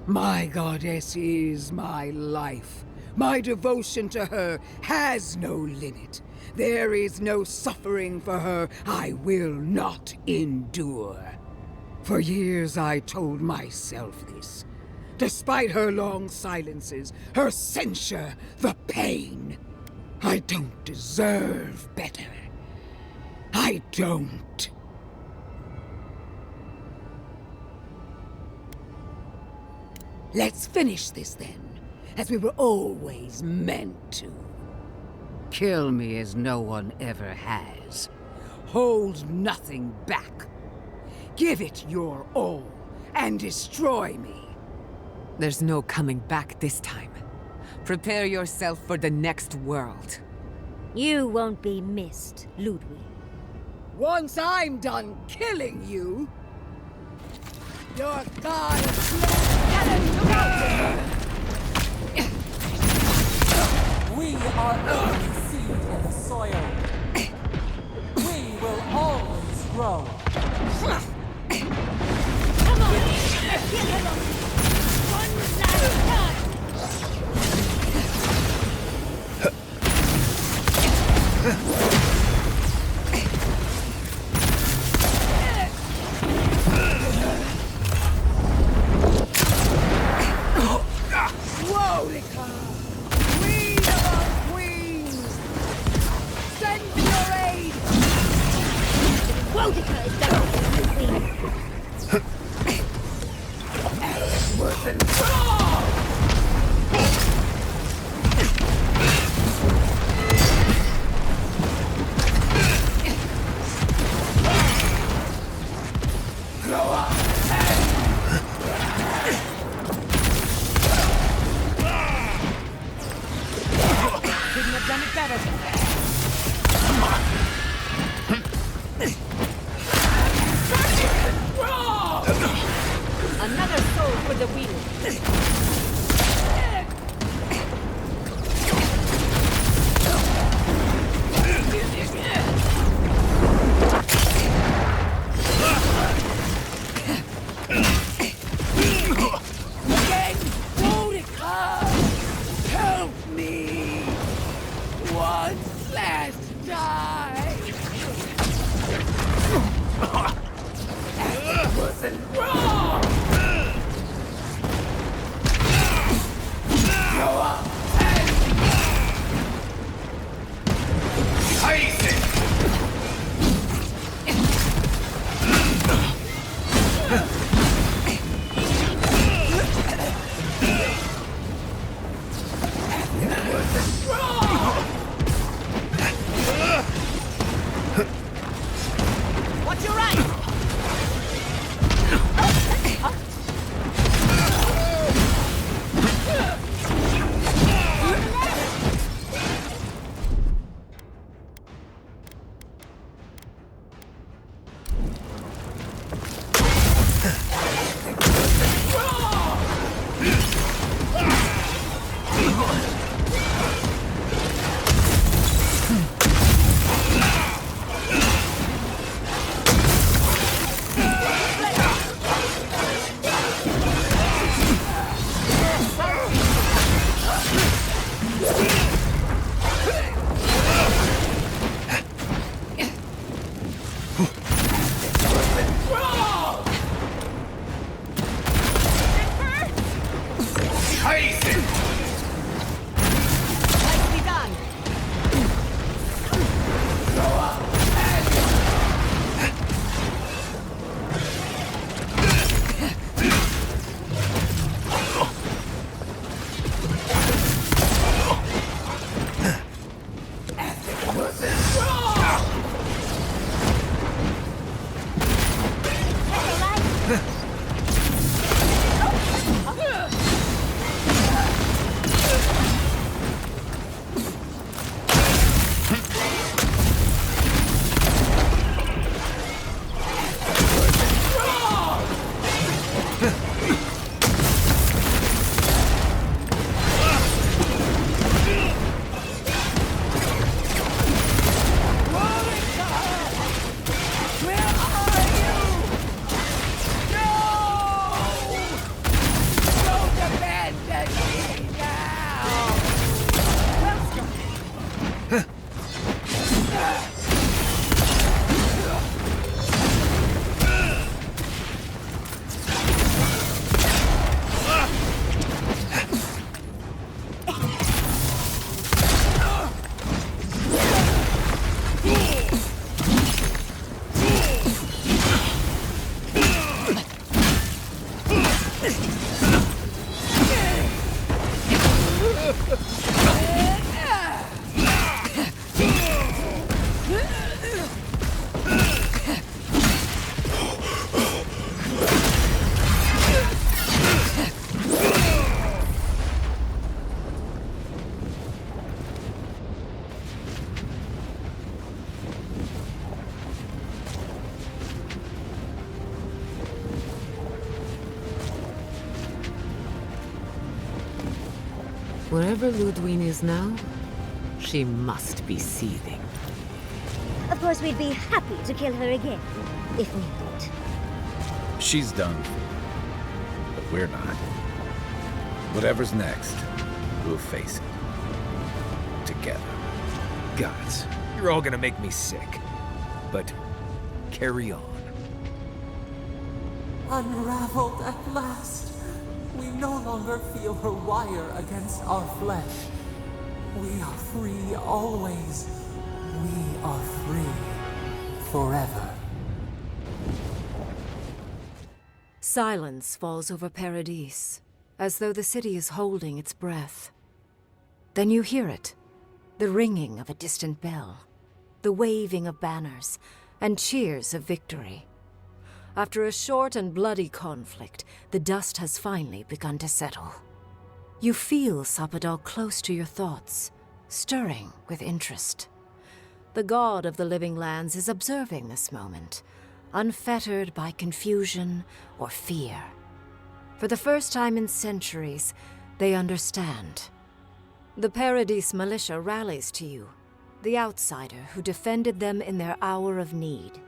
My goddess is my life. My devotion to her has no limit. There is no suffering for her I will not endure. For years I told myself this. Despite her long silences, her censure, the pain. I don't deserve better. I don't. Let's finish this then, as we were always meant to. Kill me as no one ever has. Hold nothing back. Give it your all, and destroy me. There's no coming back this time. Prepare yourself for the next world. You won't be missed, Lödwyn. Once I'm done killing you, your god We are only seed in the soil. We will always grow. Come on! Kill her off! One last time! Wodica! Queen of our queens! Send your aid! Wodica is the only queen! Worse than Couldn't have done it better. Another soul for the wheel! once last time! That wasn't wrong! Go up and... Face it! Watch your right! Wherever Lödwyn is now, she must be seething. Of course, we'd be happy to kill her again, if needed. She's done for. But we're not. Whatever's next, we'll face it. Together. Gods, you're all gonna make me sick. But carry on. Unraveled at last. We no longer feel her wire against our flesh. We are free always. We are free forever. Silence falls over Paradis, as though the city is holding its breath. Then you hear it, the ringing of a distant bell, the waving of banners, and cheers of victory. After a short and bloody conflict, the dust has finally begun to settle. You feel Sapadal close to your thoughts, stirring with interest. The god of the living lands is observing this moment, unfettered by confusion or fear. For the first time in centuries, they understand. The Paradis militia rallies to you, the outsider who defended them in their hour of need.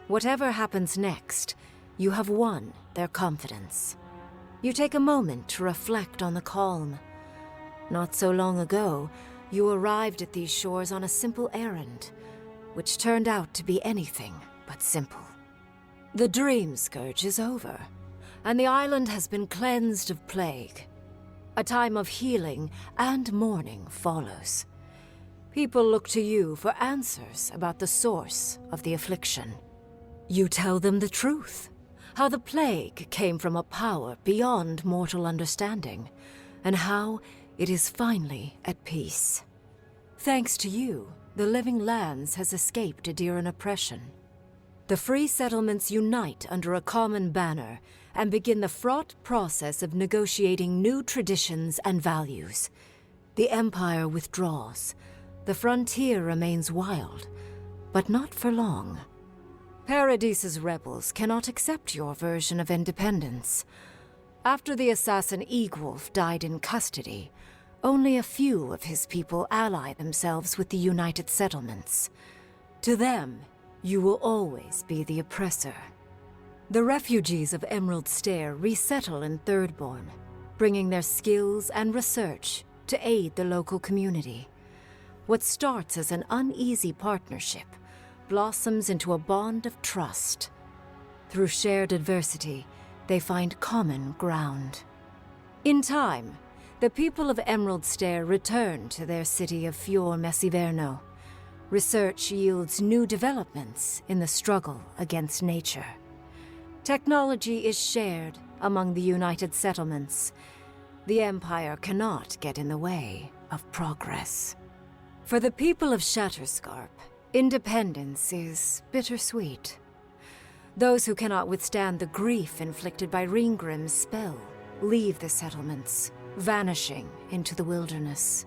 Whatever happens next, you have won their confidence. You take a moment to reflect on the calm. Not so long ago, You arrived at these shores on a simple errand, which turned out to be anything but simple. The Dream Scourge is over, and the island has been cleansed of plague. A time of healing and mourning follows. People look to you for answers about the source of the affliction. You tell them the truth, how the plague came from a power beyond mortal understanding, and how it is finally at peace. Thanks to you, the Living Lands has escaped Adiran oppression. The free settlements unite under a common banner and begin the fraught process of negotiating new traditions and values. The Empire withdraws. The frontier remains wild, but not for long. Paradis's rebels cannot accept your version of independence. After the assassin Egwolf died in custody, only a few of his people ally themselves with the United Settlements. To them, you will always be the oppressor. The refugees of Emerald Stair resettle in Thirdborn, bringing their skills and research to aid the local community. What starts as an uneasy partnership blossoms into a bond of trust. Through shared adversity, they find common ground. In time, the people of Emerald Stair return to their city of Fior Messiverno. Research yields new developments in the struggle against nature. Technology is shared among the United Settlements. The Empire cannot get in the way of progress. For the people of Shatterscarp, independence is bittersweet. Those who cannot withstand the grief inflicted by Ryngrim's spell leave the settlements, vanishing into the wilderness.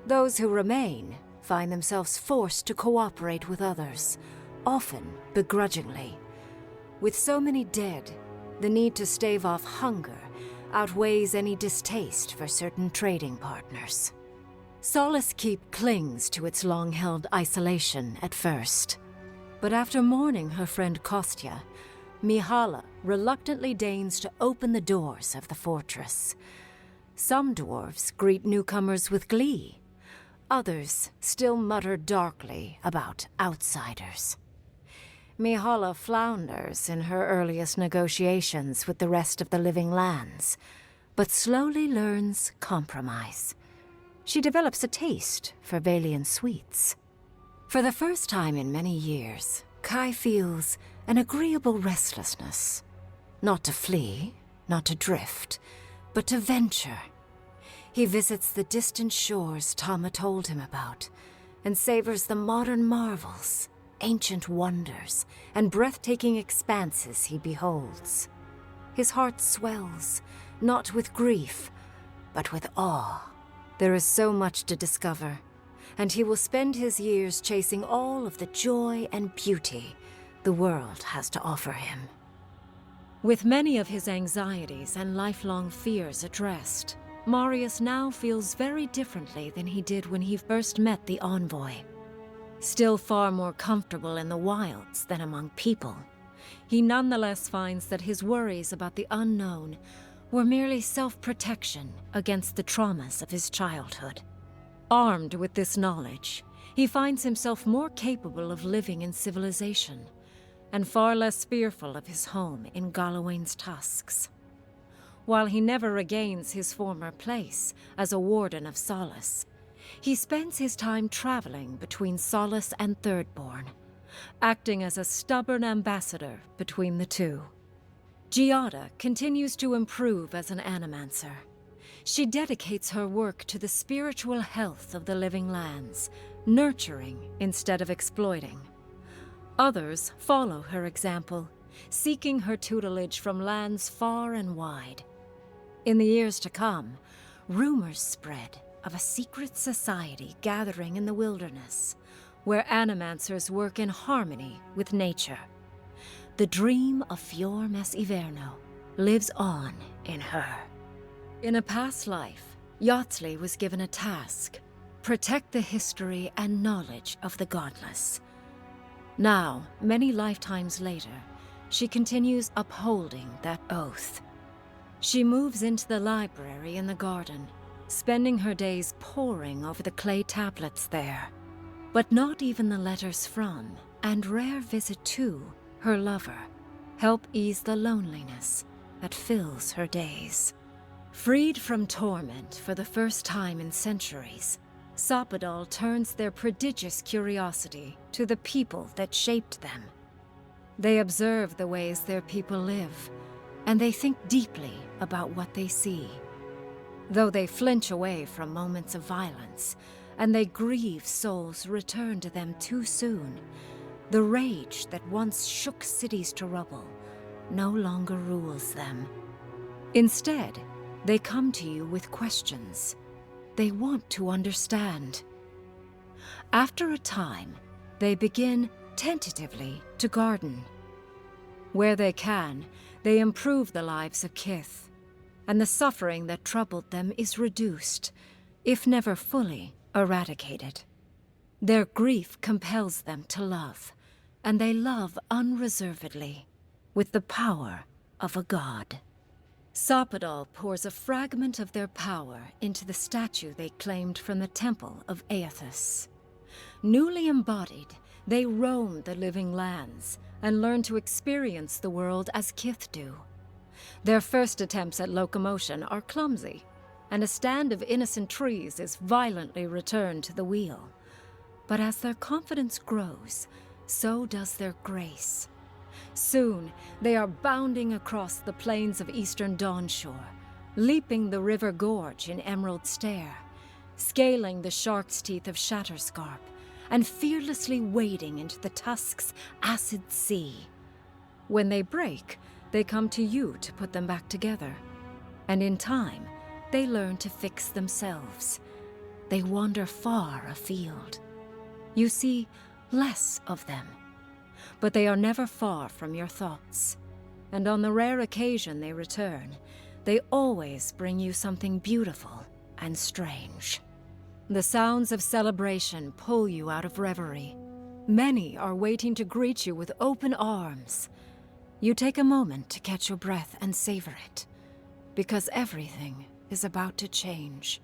Those who remain find themselves forced to cooperate with others, often begrudgingly. With so many dead, the need to stave off hunger outweighs any distaste for certain trading partners. Solace Keep clings to its long-held isolation at first. But after mourning her friend Kostya, Mihala reluctantly deigns to open the doors of the fortress. Some dwarves greet newcomers with glee. Others still mutter darkly about outsiders. Mihala flounders in her earliest negotiations with the rest of the Living Lands, but slowly learns compromise. She develops a taste for Valian sweets. For the first time in many years, Kai feels an agreeable restlessness. Not to flee, not to drift, but to venture. He visits the distant shores Tama told him about, and savors the modern marvels, ancient wonders, and breathtaking expanses he beholds. His heart swells, not with grief, but with awe. There is so much to discover, and he will spend his years chasing all of the joy and beauty the world has to offer him. With many of his anxieties and lifelong fears addressed, Marius now feels very differently than he did when he first met the envoy. Still far more comfortable in the wilds than among people, he nonetheless finds that his worries about the unknown were merely self-protection against the traumas of his childhood. Armed with this knowledge, he finds himself more capable of living in civilization, and far less fearful of his home in Galawain's tusks. While he never regains his former place as a Warden of Solace, he spends his time traveling between Solace and Thirdborn, acting as a stubborn ambassador between the two. Giatta continues to improve as an animancer. She dedicates her work to the spiritual health of the Living Lands, nurturing instead of exploiting. Others follow her example, seeking her tutelage from lands far and wide. In the years to come, rumors spread of a secret society gathering in the wilderness, where animancers work in harmony with nature. The dream of Fior Messiverno lives on in her. In a past life, Yatzli was given a task: protect the history and knowledge of the godless. Now, many lifetimes later, she continues upholding that oath. She moves into the library in the garden, spending her days poring over the clay tablets there. But not even the letters from, and rare visit to, her lover help ease the loneliness that fills her days. Freed from torment for the first time in centuries, Sapadal turns their prodigious curiosity to the people that shaped them. They observe the ways their people live, and they think deeply about what they see. Though they flinch away from moments of violence, and they grieve souls returned to them too soon, the rage that once shook cities to rubble no longer rules them. Instead, they come to you with questions. They want to understand. After a time, they begin tentatively to garden. Where they can, they improve the lives of Kith, and the suffering that troubled them is reduced, if never fully eradicated. Their grief compels them to love, and they love unreservedly, with the power of a god. Sapadal pours a fragment of their power into the statue they claimed from the temple of Aethys. Newly embodied, they roam the living lands and learn to experience the world as Kith do. Their first attempts at locomotion are clumsy, and a stand of innocent trees is violently returned to the wheel. But as their confidence grows, so does their grace. Soon, they are bounding across the plains of eastern Dawnshore, leaping the river gorge in Emerald Stair, scaling the shark's teeth of Shatterscarp, and fearlessly wading into the Tusk's acid sea. When they break, they come to you to put them back together. And in time, they learn to fix themselves. They wander far afield. You see less of them, but they are never far from your thoughts. And on the rare occasion they return, they always bring you something beautiful and strange. The sounds of celebration pull you out of reverie. Many are waiting to greet you with open arms. You take a moment to catch your breath and savor it, because everything is about to change.